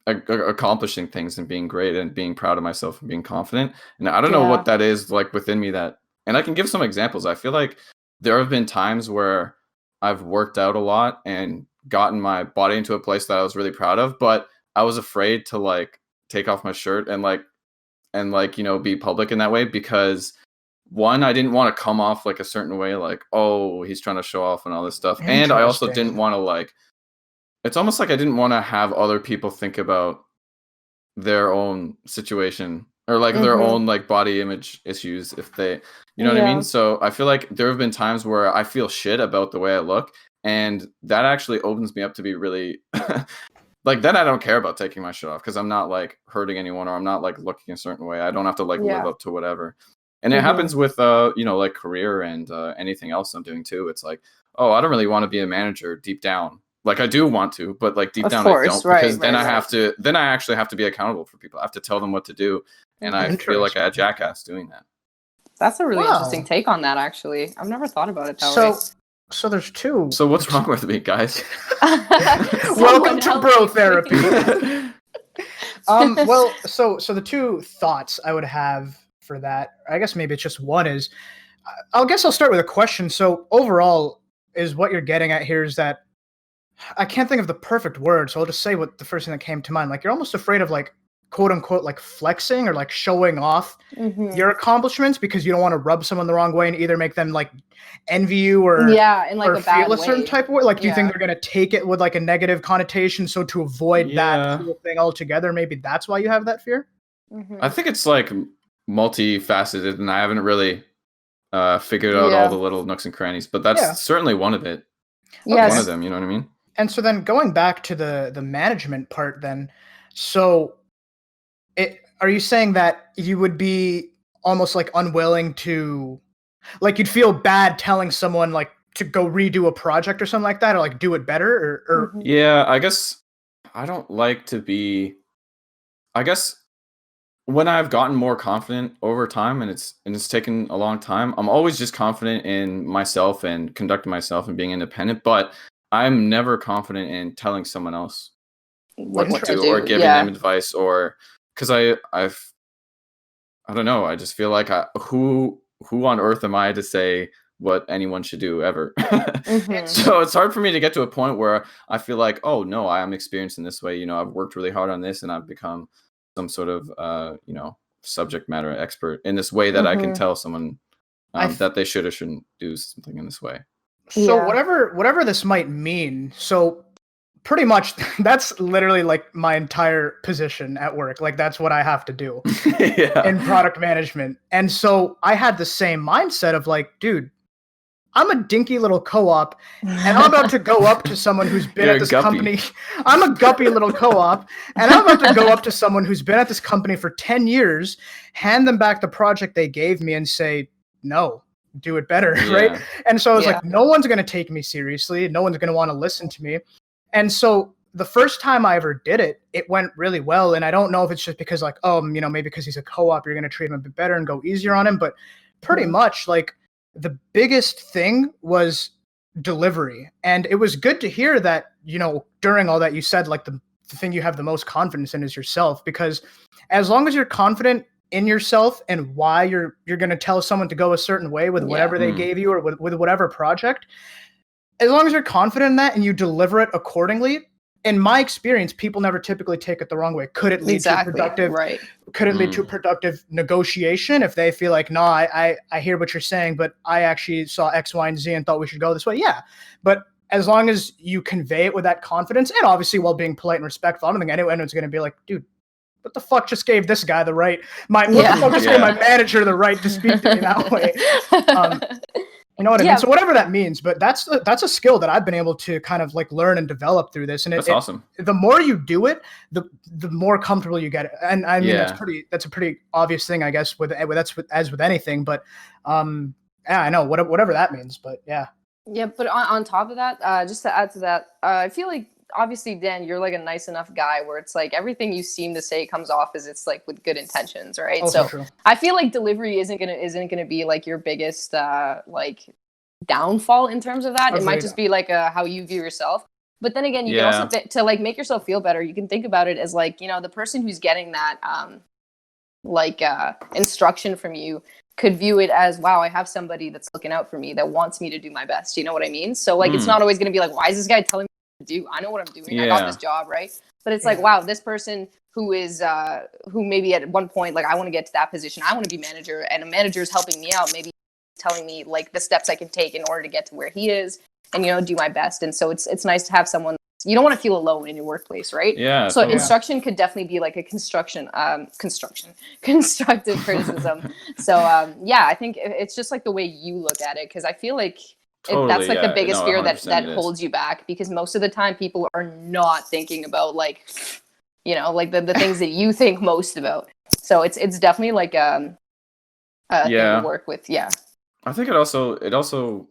accomplishing things and being great and being proud of myself and being confident. And I don't know what that is like within me and I can give some examples. I feel like there have been times where I've worked out a lot and gotten my body into a place that I was really proud of, but I was afraid to like take off my shirt and be public in that way, because one, I didn't want to come off like a certain way, like, oh, he's trying to show off and all this stuff. And I also didn't want to like, it's almost like I didn't want to have other people think about their own situation or like their own like body image issues if they, you know what I mean? So I feel like there have been times where I feel shit about the way I look, and that actually opens me up to be really like, then I don't care about taking my shit off, because I'm not like hurting anyone, or I'm not like looking a certain way. I don't have to like live up to whatever. And it happens with like career and anything else I'm doing too. It's like, oh, I don't really want to be a manager deep down. Like I do want to, but like deep Of down course, I don't, right, because then right, I have to. Then I actually have to be accountable for people. I have to tell them what to do, and I feel like a jackass doing that. That's a really Wow. interesting take on that, actually. I've never thought about it that So way. so there's two. So what's wrong with me, guys? Welcome to Someone bro help me, therapy. please. Well, so the two thoughts I would have for that, I guess maybe it's just one is, I'll start with a question. So overall, is what you're getting at here is that I can't think of the perfect word, so I'll just say what the first thing that came to mind. Like you're almost afraid of like quote unquote like flexing or like showing off Mhm. your accomplishments because you don't want to rub someone the wrong way and either make them like envy you or Yeah, in like or a bad feel a certain way. type of way. Like, do you think Yeah. they're gonna take it with like a negative connotation? So to avoid Yeah. that whole thing altogether, maybe that's why you have that fear. Mhm. I think it's like multifaceted, and I haven't really figured out all Yeah. the little nooks and crannies, but that's Yeah. certainly one of it. Yes. One of them, you know what I mean? And so then going back to the management part, then, so are you saying that you would be almost like unwilling to, like you'd feel bad telling someone like to go redo a project or something like that, or like do it better, or Mhm. Yeah, I guess I don't like to be. I guess when I've gotten more confident over time, and it's taken a long time, I'm always just confident in myself and conducting myself and being independent. But I'm never confident in telling someone else Like what what to to do or do. giving Yeah. them advice, or because I don't know. I just feel like who on earth am I to say what anyone should do ever? Mhm. So it's hard for me to get to a point where I feel like, oh no, I am experienced in this way. You know, I've worked really hard on this, and I've become some sort of subject matter expert in this way that I can Mhm. tell someone I th- that they should or shouldn't do something in this way. so Yeah. whatever this might mean. So pretty much that's literally like my entire position at work. Like that's what I have to do Yeah. in product management. And so I had the same mindset of like, dude, I'm a dinky little co-op and I'm about to go up to someone who's been You're at a this guppy. company. I'm a guppy little co-op and I'm about to go up to someone who's been at this company for 10 years, hand them back the project they gave me and say, no, do it better, right? Yeah. And so I was Yeah. like, no one's going to take me seriously. No one's going to want to listen to me. And so the first time I ever did it, it went really well. And I don't know if it's just because like, maybe because he's a co-op, you're going to treat him a bit better and go easier on him. But pretty much like the biggest thing was delivery. And it was good to hear that, during all that you said, like the thing you have the most confidence in is yourself, because as long as you're confident in yourself and why you're going to tell someone to go a certain way with whatever they gave you or with whatever project, as long as you're confident in that and you deliver it accordingly, in my experience, people never typically take it the wrong way. Could it lead to Exactly. productive? Right. Could it lead to productive negotiation if they feel like, no, I hear what you're saying, but I actually saw X, Y, and Z and thought we should go this way? Yeah. But as long as you convey it with that confidence, and obviously while being polite and respectful, I don't think anyone's going to be like, dude, what the fuck just gave this guy the right? What the fuck just gave my manager the right to speak to me that way? You know what I mean? So whatever that means, but that's a skill that I've been able to kind of like learn and develop through this. And That's awesome. The more you do it, the more comfortable you get. And I mean, Yeah. that's a pretty obvious thing, I guess, as with anything. But yeah, I know whatever that means. But yeah. Yeah, but on top of that, just to add to that, I feel like obviously, Dan, you're like a nice enough guy where it's like everything you seem to say comes off as it's like with good intentions, right? Also So true. I feel like delivery isn't gonna be like your biggest like downfall in terms of that. It might Agreed. just be like how you view yourself. But then again, you can also to like make yourself feel better. You can think about it as like the person who's getting that instruction from you could view it as, wow, I have somebody that's looking out for me that wants me to do my best. You know what I mean? So like it's not always going to be like, why is this guy telling me what to do? I know what I'm doing. I got this job, right? But it's like, wow, this person who is who maybe at one point like I want to get to that position. I want to be manager, and a manager is helping me out, maybe telling me like the steps I can take in order to get to where he is and do my best. And so it's nice to have someone. You don't want to feel alone in your workplace, right? Yeah. So totally. instruction could definitely be like a constructive criticism. So yeah, I think it's just like the way you look at it, because I feel like that's like the biggest fear that holds you back, because most of the time people are not thinking about like like the things that you think most about. So it's definitely like a thing to work with. Yeah. I think it also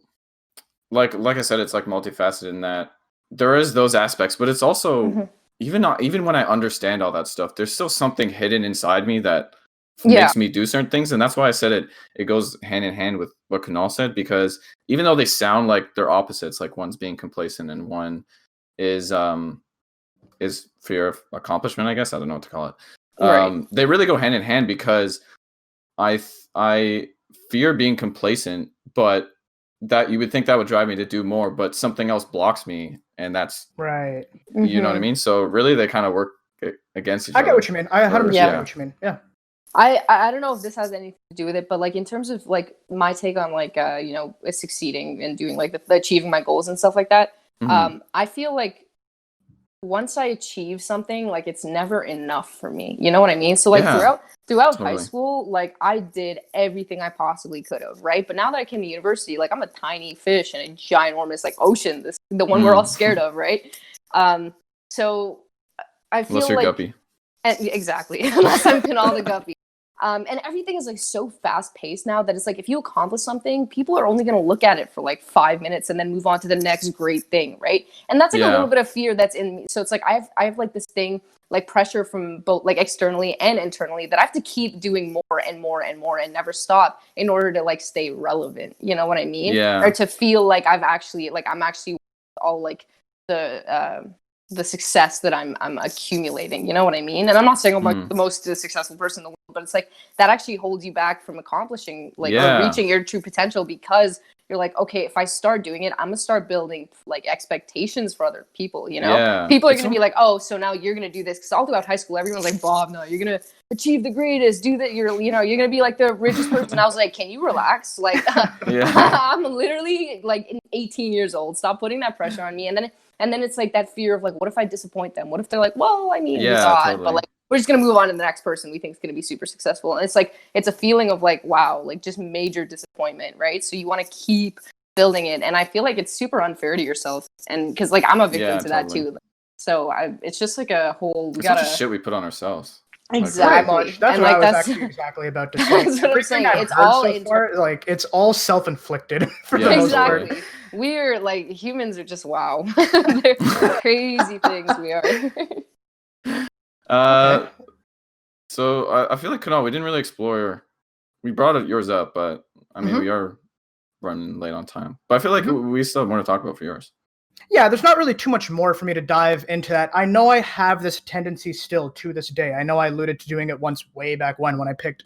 like I said, it's like multifaceted in that there is those aspects, but it's also Mhm. even when I understand all that stuff, there's still something hidden inside me that Yeah. makes me do certain things, and that's why I said it goes hand in hand with what Kunal said, because even though they sound like they're opposites, like one's being complacent and one is fear of accomplishment, I guess. I don't know what to call it. Right. They really go hand in hand, because I fear being complacent, but that you would think that would drive me to do more, but something else blocks me, and that's Right. you know what I Mhm. mean. So really, they kind of work against each other. I get what you mean. I 100% Yeah. get what you mean. Yeah. I don't know if this has anything to do with it, but like in terms of like my take on like succeeding and doing like the achieving my goals and stuff like that, Mhm. I feel like once I achieve something, like it's never enough for me. You know what I mean? So like Yeah, throughout high totally. school, like I did everything I possibly could have, right? But now that I came to university, like I'm a tiny fish in a ginormous like ocean, the one we're all scared of, right? So I Unless feel you're like guppy. exactly, unless I'm Pinal the Guppy. And everything is like so fast paced now that it's like if you accomplish something, people are only going to look at it for like 5 minutes and then move on to the next great thing, right? And that's like a little Yeah. bit of fear that's in me. So it's like I have like this thing, like pressure from both like externally and internally, that I have to keep doing more and more and more and never stop in order to like stay relevant. You know what I mean? Yeah. Or to feel like I'm actually all like the success that I'm accumulating. You know what I mean? And I'm not saying I'm like the most successful person in the world, but it's like that actually holds you back from accomplishing like or reaching your true potential, because you're like, okay, if I start doing it, I'm gonna start building like expectations for other people. You know, Yeah. people are It's gonna be like, oh, so now you're gonna do this, because all throughout high school, everyone's like, Bob, no, you're gonna achieve the greatest, do that. You're gonna be like the richest person. I was like, can you relax? Like, I'm literally like 18 years old. Stop putting that pressure on me. And then it's like that fear of like, what if I disappoint them? What if they're like, well, I mean, we saw it, but like we're just gonna move on to the next person we think is gonna be super successful. And it's like it's a feeling of like, wow, like just major disappointment, right? So you want to keep building it, and I feel like it's super unfair to yourself, and because like I'm a victim to that too. So it's just like a whole it's such a shit we put on ourselves. Exactly. Pretty much. That's and what like, I was actually exactly about to say. That's what I'm saying. It's all so far, like it's all self-inflicted for the most part. Exactly. We're like humans are just wow. They're crazy things we are. Okay. So I feel like Kunal, we didn't really explore. We brought yours up, but I mean we are running late on time. But I feel like we still have more to talk about for yours. Yeah, there's not really too much more for me to dive into that. I know I have this tendency still to this day. I know I alluded to doing it once way back when I picked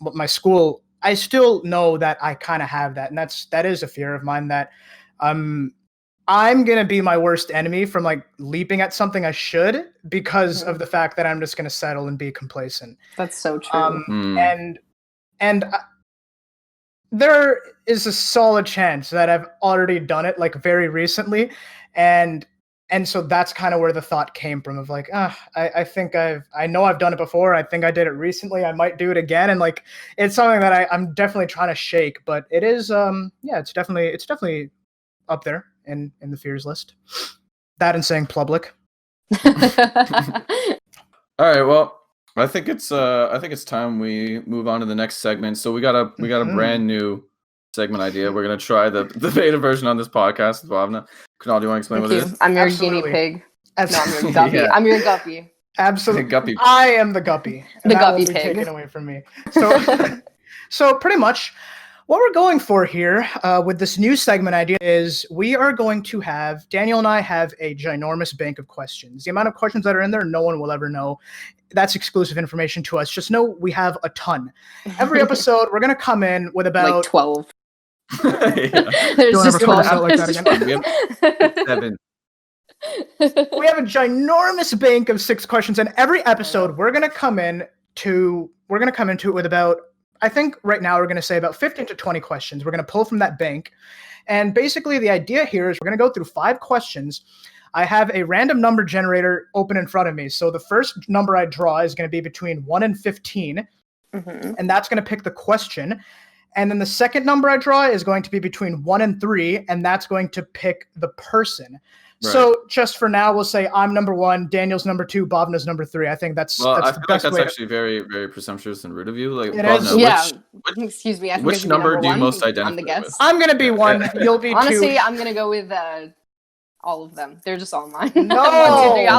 my school. I still know that I kind of have that, and that is a fear of mine that I'm gonna be my worst enemy from like leaping at something I should, because of the fact that I'm just gonna settle and be complacent. That's so true. And there is a solid chance that I've already done it like very recently, and so that's kind of where the thought came from of like, I think I know I've done it before. I think I did it recently. I might do it again, and like it's something that I'm definitely trying to shake. But it is it's definitely up there in the fears list. That and saying Plublic. All right, well, I think it's time we move on to the next segment. So we got a brand new segment idea. We're gonna try the beta version on this podcast with Bhavana. Kunal, do you want to explain what it is? I'm your guinea pig. No, I'm your guppy. Yeah. I'm your guppy. Absolutely. Guppy. I am the guppy. And The that guppy won't be pig. taken away from me. So pretty much what we're going for here with this new segment idea is we are going to have, Daniel and I have a ginormous bank of questions. The amount of questions that are in there, no one will ever know. That's exclusive information to us. Just know we have a ton. Every episode, we're going to come in with about... like 12. Yeah. There's Don't just ever call 12. us out like that again. We have 7. We have a ginormous bank of 6 questions, and every episode we're gonna come into it with about, I think right now we're gonna say about 15 to 20 questions. We're gonna pull from that bank, and basically the idea here is we're gonna go through 5 questions. I have a random number generator open in front of me, so the first number I draw is gonna be between 1 and 15, and that's gonna pick the question. And then the second number I draw is going to be between 1 and 3, and that's going to pick the person. Right. So just for now, we'll say I'm number 1, Daniel's number 2, Bhavana's number 3. I think that's I the feel best like that's way actually very, very presumptuous and rude of you. Like, it Bhavana, is. Excuse me. I think which number do you most I'm identify the guess. with? I'm gonna be 1. You'll be 2. Honestly, I'm gonna go with All of them. They're just all mine. No!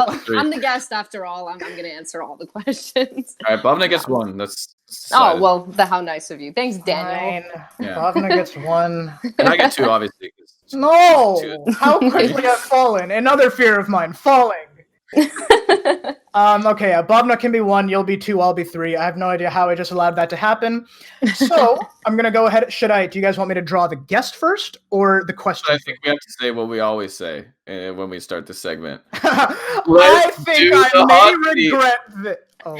1, 2, 3. I'm the guest after all. I'm going to answer all the questions. All right, Bhavana gets 1. That's Oh, decided. well, how nice of you. Thanks, Daniel. Fine. Yeah. Bhavana gets 1. And I get 2, obviously. 'cause- No! How quickly I've fallen. Another fear of mine, falling. Okay, Bhavana can be 1, you'll be 2, I'll be 3. I have no idea how I just allowed that to happen. So, I'm going to go ahead. Do you guys want me to draw the guest first or the question? I think we have to say what we always say when we start the segment. I Let's think do I the may hot seat. regret this. Oh.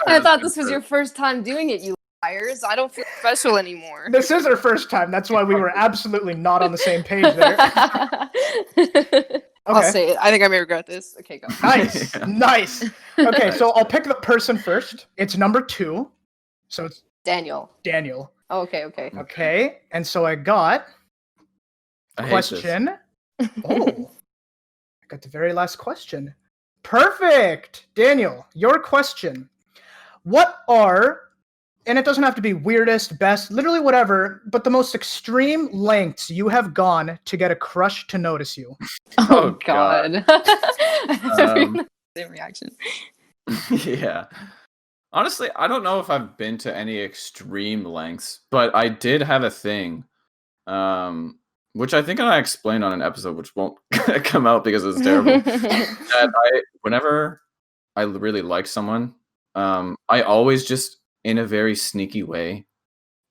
I thought this was your first time doing it, you liars. I don't feel special anymore. This is our first time. That's why we were absolutely not on the same page there. I'll Okay. say it. I think I may regret this. Okay, go. Nice. Yeah. Nice. Okay, so I'll pick the person first. It's number 2. So it's Daniel. Daniel. Oh, okay. Okay. And so I got I hate this. question. Oh. I got the very last question. Perfect. Daniel, your question. What are, and it doesn't have to be weirdest, best, literally whatever, but the most extreme lengths you have gone to get a crush to notice you? Oh, God. Same reaction. Yeah. Honestly, I don't know if I've been to any extreme lengths, but I did have a thing, which I think I explained on an episode, which won't come out because it's terrible. That whenever I really like someone, I always just, in a very sneaky way,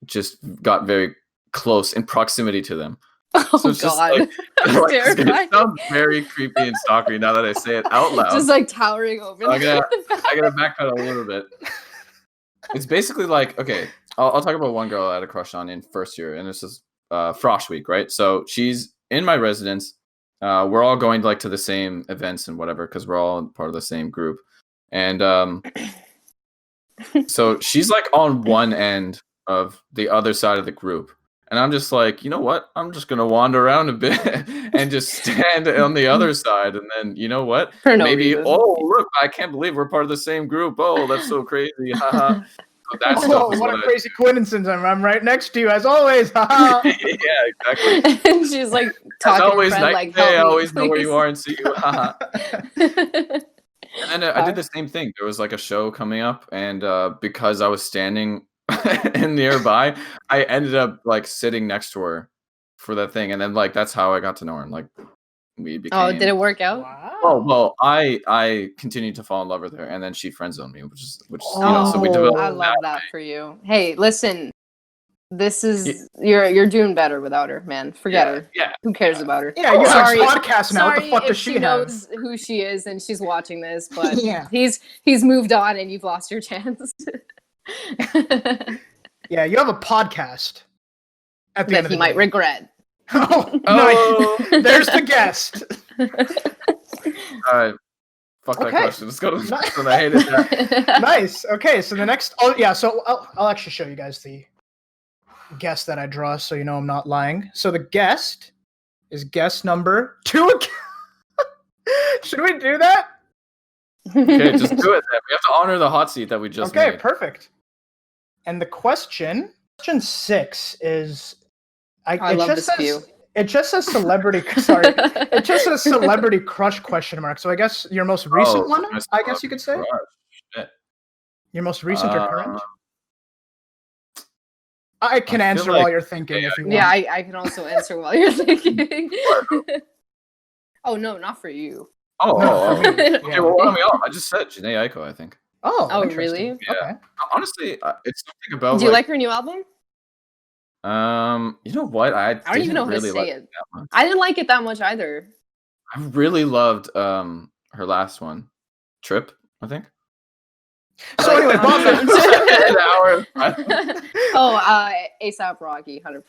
just got very close in proximity to them. Oh, So it's just God. like, it's gonna sound very creepy and stalkery now that I say it out loud. Just like towering over. I gotta backpedal a little bit. It's basically like, okay, I'll talk about one girl I had a crush on in first year, and this is Frosh Week, right? So she's in my residence. We're all going like to the same events and whatever because we're all part of the same group, and so she's like on one end of the other side of the group. And I'm just like, you know what? I'm just going to wander around a bit and just stand on the other side. And then, you know what? For no Maybe, reason. oh, look, I can't believe we're part of the same group. Oh, that's so crazy. Haha. So that stuff Oh, is what a what crazy coincidence. I'm right next to you, as always. Haha. Yeah, exactly. And she's like As talking always, to friend, night like, and day, I help me, always know where please. you are and see you. Haha. And then I did the same thing. There was like a show coming up, and because I was standing in nearby, I ended up like sitting next to her for that thing, and then like that's how I got to know her. And like we became. Oh, did it work out? Oh Wow. well, I continued to fall in love with her, and then she friend zoned me, which is you know. So we Oh. developed. I love that for you. Hey, listen, this is you're doing better without her, man. Forget her. Yeah. Who cares about her? Yeah, you Sorry. have a podcast now. What the Sorry fuck if does she she have? knows who she is and she's watching this, but Yeah. he's moved on and you've lost your chance. Yeah, you have a podcast. At the That end of he the might day. regret. Oh, Oh. nice. There's the guest. All right. Fuck that Okay. question. Let's go to the next one. I hated that. Nice. Okay, so the next. Oh, yeah. So I'll actually show you guys the guest that I draw, so you know I'm not lying. So the guest is guest number 2. Should we do that? Okay, just do it. Then. We have to honor the hot seat that we just Okay, made. perfect. And the question 6 is. I it love just this says, view. It just says celebrity. Sorry, it just says celebrity crush question mark. So I guess your most recent one. my I guess you could say celebrity crush. Shit. your most recent or current. Uh, I can I feel answer like- while you're thinking if you want. Yeah, I can also answer while you're thinking. Oh no, not for you. Oh, No, oh, for oh. me. Okay, Yeah. well, what are we on? I just said Janae Aiko, I think. Oh, Oh, interesting. really? Yeah. Okay. Honestly, it's something about. Do you like her new album? You know what? I don't even know how to really say like it. that one. I didn't like it that much either. I really loved her last one, Trip. I think. So anyway, Bob. An hour. Oh, ASAP Rocky, 100%.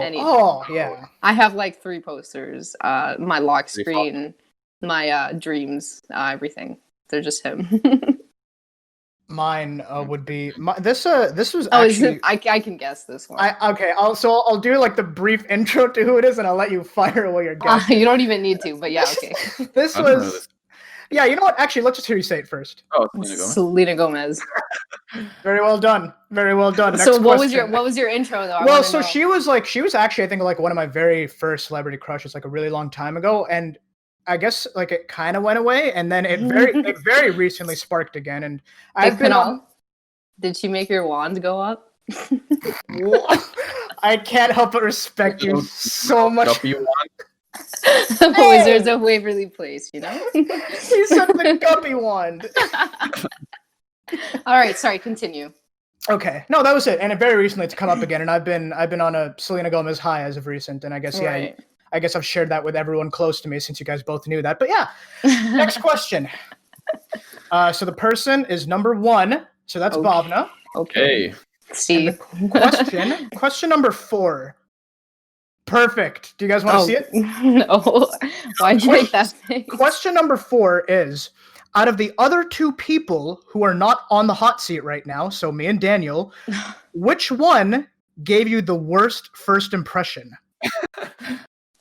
Anything. Oh, yeah. I have like 3 posters. My lock Pretty screen, my dreams, everything. They're just him. Mine would be this. This was Oh, actually. I can guess this one. Okay. I'll do like the brief intro to who it is, and I'll let you fire away your guess. You don't even need to, but yeah, okay. This I don't know was. Yeah, you know what? Actually, let's just hear you say it first. Oh, Selena Gomez. Selena Gomez. Very well done. Very well done. Next So what was question. your intro though? I Well, wanna so know. she was actually I think like one of my very first celebrity crushes like a really long time ago, and I guess like it kind of went away, and then it very recently sparked again, and I've been on. Did she make your wand go up? I can't help but respect you so much. Guppy wand. The Wizards of Waverly Place, you know. He said the guppy wand. All right, sorry. Continue. Okay, no, that was it, and it very recently it's come up again, and I've been on a Selena Gomez high as of recent, and I guess Right. I guess I've shared that with everyone close to me since you guys both knew that. But yeah, next question. So the person is number 1, so that's Okay. Bhavana. Okay. See. Question number 4. Perfect. Do you guys want to see it? No. Why'd you make that face? Question number 4 is, out of the other 2 people who are not on the hot seat right now, so me and Daniel, which one gave you the worst first impression?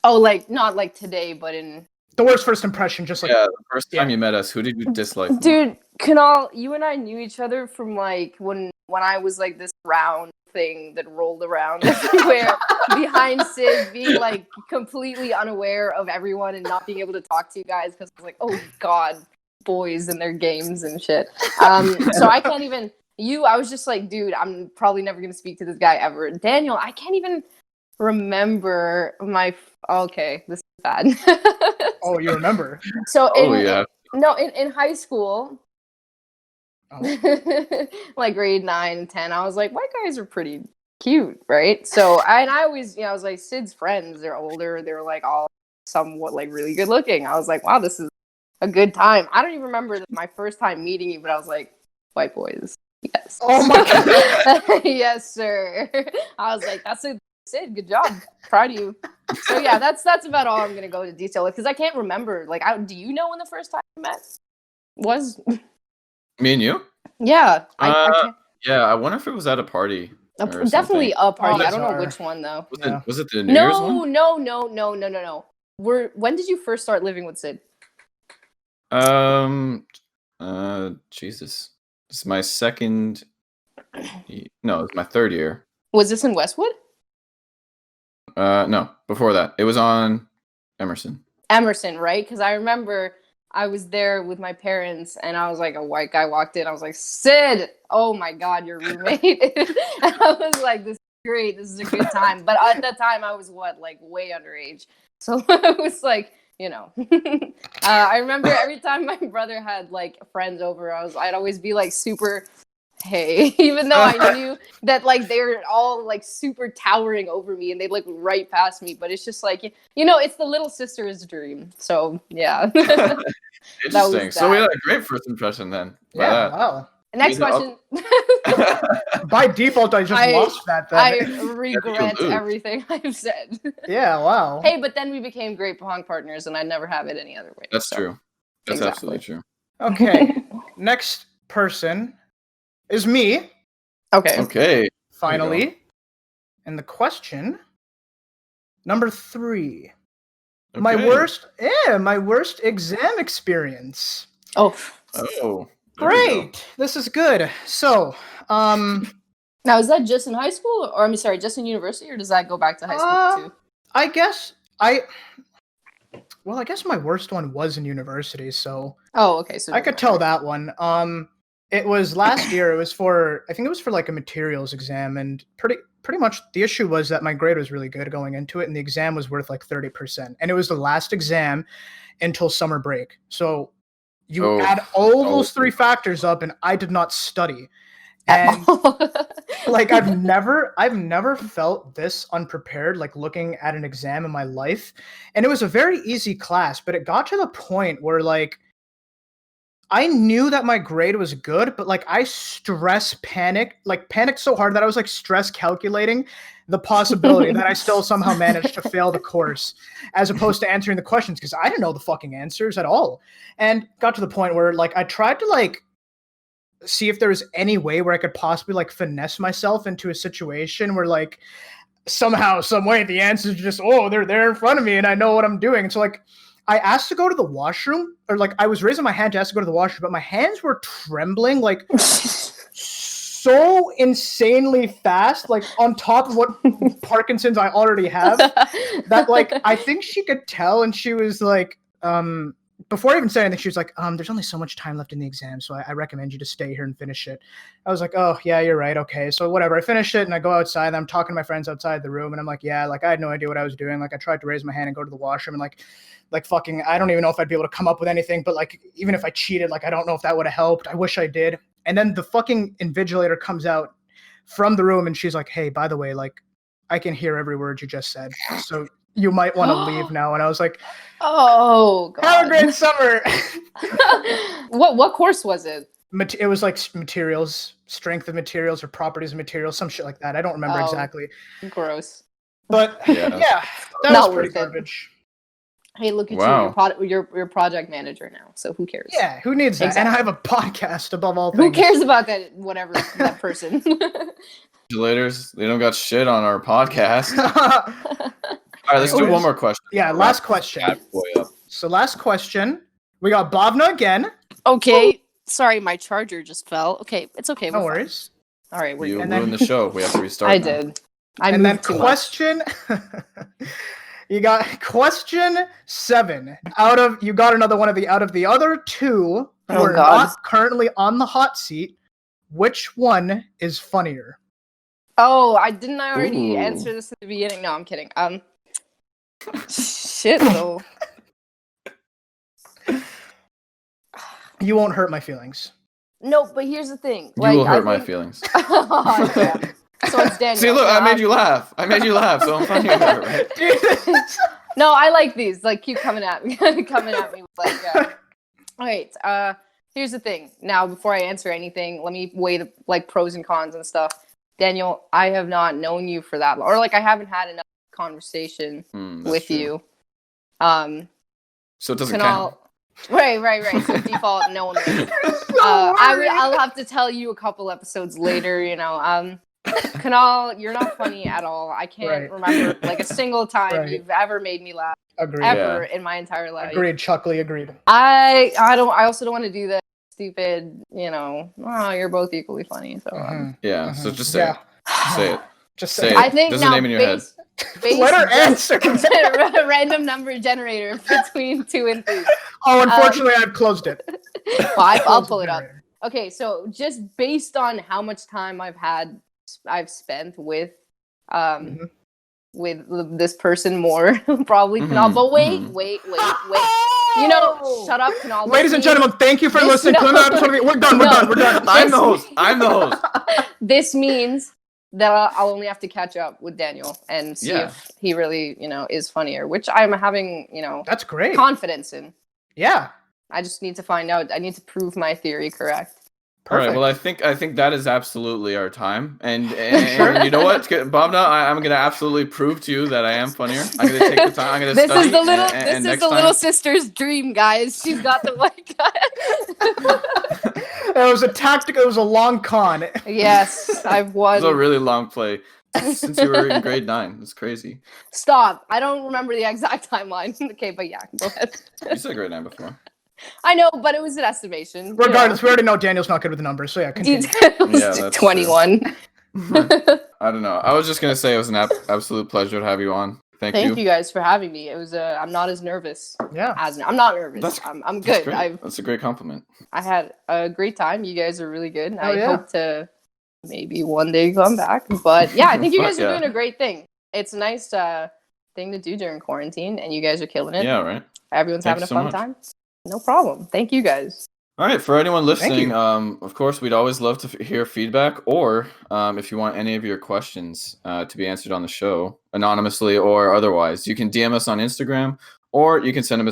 Oh, like not like today, but in. The worst first impression, just like Yeah, the first time you met us, who did you dislike? more? Dude, Kunal, you and I knew each other from like when I was like this round thing that rolled around everywhere behind Sid, being like completely unaware of everyone and not being able to talk to you guys because I was like, oh god, boys and their games and shit. So I can't even. I was just like, dude, I'm probably never gonna speak to this guy ever. Daniel, I can't even remember my. Okay, this is bad. Oh, you remember? So Yeah. in high school, like grade 9, 10, I was like, white guys are pretty cute, right? So I always, I was like, Sid's friends, they're older, they're like all somewhat like really good looking. I was like, wow, this is a good time. I don't even remember my first time meeting you, but I was like, white boys, yes. Oh my god. Yes, sir. I was like, that's a Sid, good job, proud of you. So yeah, that's about all I'm gonna go into detail with because I can't remember. Like, do you know when the first time we met was? Me and you? Yeah, I can't. Yeah, I wonder if it was at a party. or Definitely something. a party. I don't know bizarre. which one though. Was it the New Year's No, one? no. When did you first start living with Sid? Jesus. This is my second. No, it's my third year. Was this in Westwood? No, before that. It was on Emerson. Emerson, right? Because I remember I was there with my parents and I was like, a white guy walked in. I was like, Sid, oh my God, your roommate. And I was like, this is great. This is a good time. But at that time, I was like way underage. So I was like, I remember every time my brother had like friends over, I'd always be like super, hey, even though I knew that like they were all like super towering over me and they'd like right past me, but it's just like it's the little sister's dream. So yeah. Interesting. So we had a great first impression then. Yeah, wow. Next question. By default, I just lost that then. I regret everything I've said. Yeah, wow. Hey, but then we became great pong partners and I'd never have it any other way. That's true. That's absolutely true. Okay. Next person is me. Okay. Finally. And the question, number 3. Okay. My worst exam experience. Oh. Great. This is good. So, now is that just in high school or just in university or does that go back to high school too? I guess my worst one was in university, so okay, so I could tell that one. It was last year. I think it was for like a materials exam, and pretty much the issue was that my grade was really good going into it, and the exam was worth like 30%, and it was the last exam until summer break. So you add all those 3 factors up, and I did not study, and like I've never felt this unprepared, like looking at an exam in my life, and it was a very easy class, but it got to the point where like I knew that my grade was good, but like I panicked so hard that I was like stress calculating the possibility that I still somehow managed to fail the course as opposed to answering the questions because I didn't know the fucking answers at all. And got to the point where like I tried to like see if there was any way where I could possibly like finesse myself into a situation where like somehow, some way the answers just, they're there in front of me and I know what I'm doing. And so like I asked to go to the washroom, or like I was raising my hand to ask to go to the washroom, but my hands were trembling like so insanely fast, like on top of what Parkinson's I already have, that like I think she could tell, and she was like, before I even said anything, she was like, there's only so much time left in the exam, so I recommend you to stay here and finish it. I was like, oh yeah, you're right, okay. So whatever, I finished it and I go outside and I'm talking to my friends outside the room and I'm like, yeah, like I had no idea what I was doing. Like I tried to raise my hand and go to the washroom and like fucking, I don't even know if I'd be able to come up with anything, but like even if I cheated, like I don't know if that would have helped. I wish I did. And then the fucking invigilator comes out from the room and she's like, hey, by the way, like I can hear every word you just said, so you might want to leave now. And I was like, oh God. have a great summer. What course was it? It was like materials, strength of materials or properties of materials, some shit like that. I don't remember exactly. Gross. But yeah, that Not was pretty worth it. garbage. Hey, look at Wow. you. You're project manager now, so who cares? Yeah, who needs that? Exactly. And I have a podcast above all things. Who cares about that? Whatever that person. Vigilators, they don't got shit on our podcast. All right, let's do one more question. Yeah, last question. Bad boy up. So last question. We got Bhavana again. Okay. Sorry, my charger just fell. Okay, it's okay. No we're fine. worries. All right, we're You good. ruined the show. We have to restart. I now. did. I And then moved too much. question. You got question 7. You got another one out of the other 2 who Oh, are God. not currently on the hot seat. Which one is funnier? Oh, I already Ooh. answer this at the beginning. No, I'm kidding. Shit though. You won't hurt my feelings. No, but here's the thing. You Like, will hurt I my think- feelings. Oh, yeah. So it's Daniel. See, look, No, I made you laugh. I made you laugh, so I'm funny with her, right? No, I like these. Like, keep coming at me. Coming at me. Like, all right. Here's the thing. Now, before I answer anything, let me weigh the like pros and cons and stuff. Daniel, I have not known you for that long, or like I haven't had enough conversation That's with true. you. So it doesn't Can count. Right. So default, no one knows. I'll have to tell you a couple episodes later. You know, Kunal, you're not funny at all. I can't remember like a single time you've ever made me laugh Agreed. ever in my entire life. Agreed. Chuckly agreed. I also don't want to do that stupid. You know, oh, you're both equally funny. So Yeah, so just say it. Say it. Just Say say it. I think There's a now name in your head. Let her answer. random number generator between 2 and 3. Oh, unfortunately, I've closed it. Well, I'll pull it up. Okay, so just based on how much time I've spent with with this person more probably Kunal. But wait. You know, shut up, Kunal. Ladies and gentlemen, thank you for listening to another episode of We're done. We're done. I'm the host. I'm the host. This means that I'll only have to catch up with Daniel and see if he really, is funnier, which I'm having, That's great. confidence in. Yeah. I just need to find out. I need to prove my theory correct. All right. Perfect. Well, I think that is absolutely our time, and you know what, Bhavana, I'm gonna absolutely prove to you that I am funnier. I'm gonna take the time. I'm gonna This study. is the little. and This is next the time- little sister's dream, guys. She's got the white guy. It was a tactical. It was a long con. Yes, I've It won. was a really long play since you were in grade 9. It's crazy. Stop. I don't remember the exact timeline. Okay, but yeah, go ahead. You said grade 9 before. I know, but it was an estimation. Regardless, we already know Daniel's not good with the numbers, so yeah, continue. Yeah, that's 21. I don't know. I was just gonna say it was an absolute pleasure to have you on. Thank Thank you guys for having me. It was I'm not as nervous Yeah. I'm not nervous. That's- I'm That's good. great. That's a great compliment. I had a great time. You guys are really good. Oh, I yeah. hope to maybe one day come back. But yeah, I think you Fuck guys are yeah. doing a great thing. It's a nice thing to do during quarantine, and you guys are killing it. Yeah, right. Everyone's Thanks having a so fun much. time. No problem. Thank you guys. All right, for anyone listening, you. of course, we'd always love to hear feedback, or if you want any of your questions to be answered on the show, anonymously or otherwise, you can DM us on Instagram, or you can send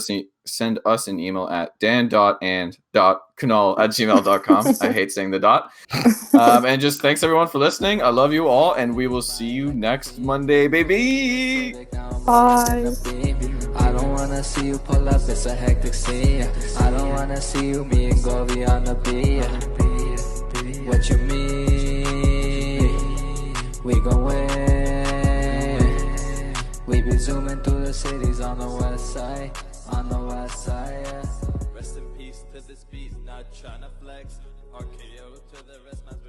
us an email at dan.and.kunal@gmail.com. I hate saying the dot. And just thanks everyone for listening. I love you all, and we will see you next Monday, baby. Bye. I don't wanna see you pull up, it's a hectic scene. I don't wanna see you, me and Govi on the beat. What you mean? We gon' win. We be zooming through the cities on the west side. on the west side, yeah. Rest in peace to this beat, not tryna flex. RKO to the rest, man's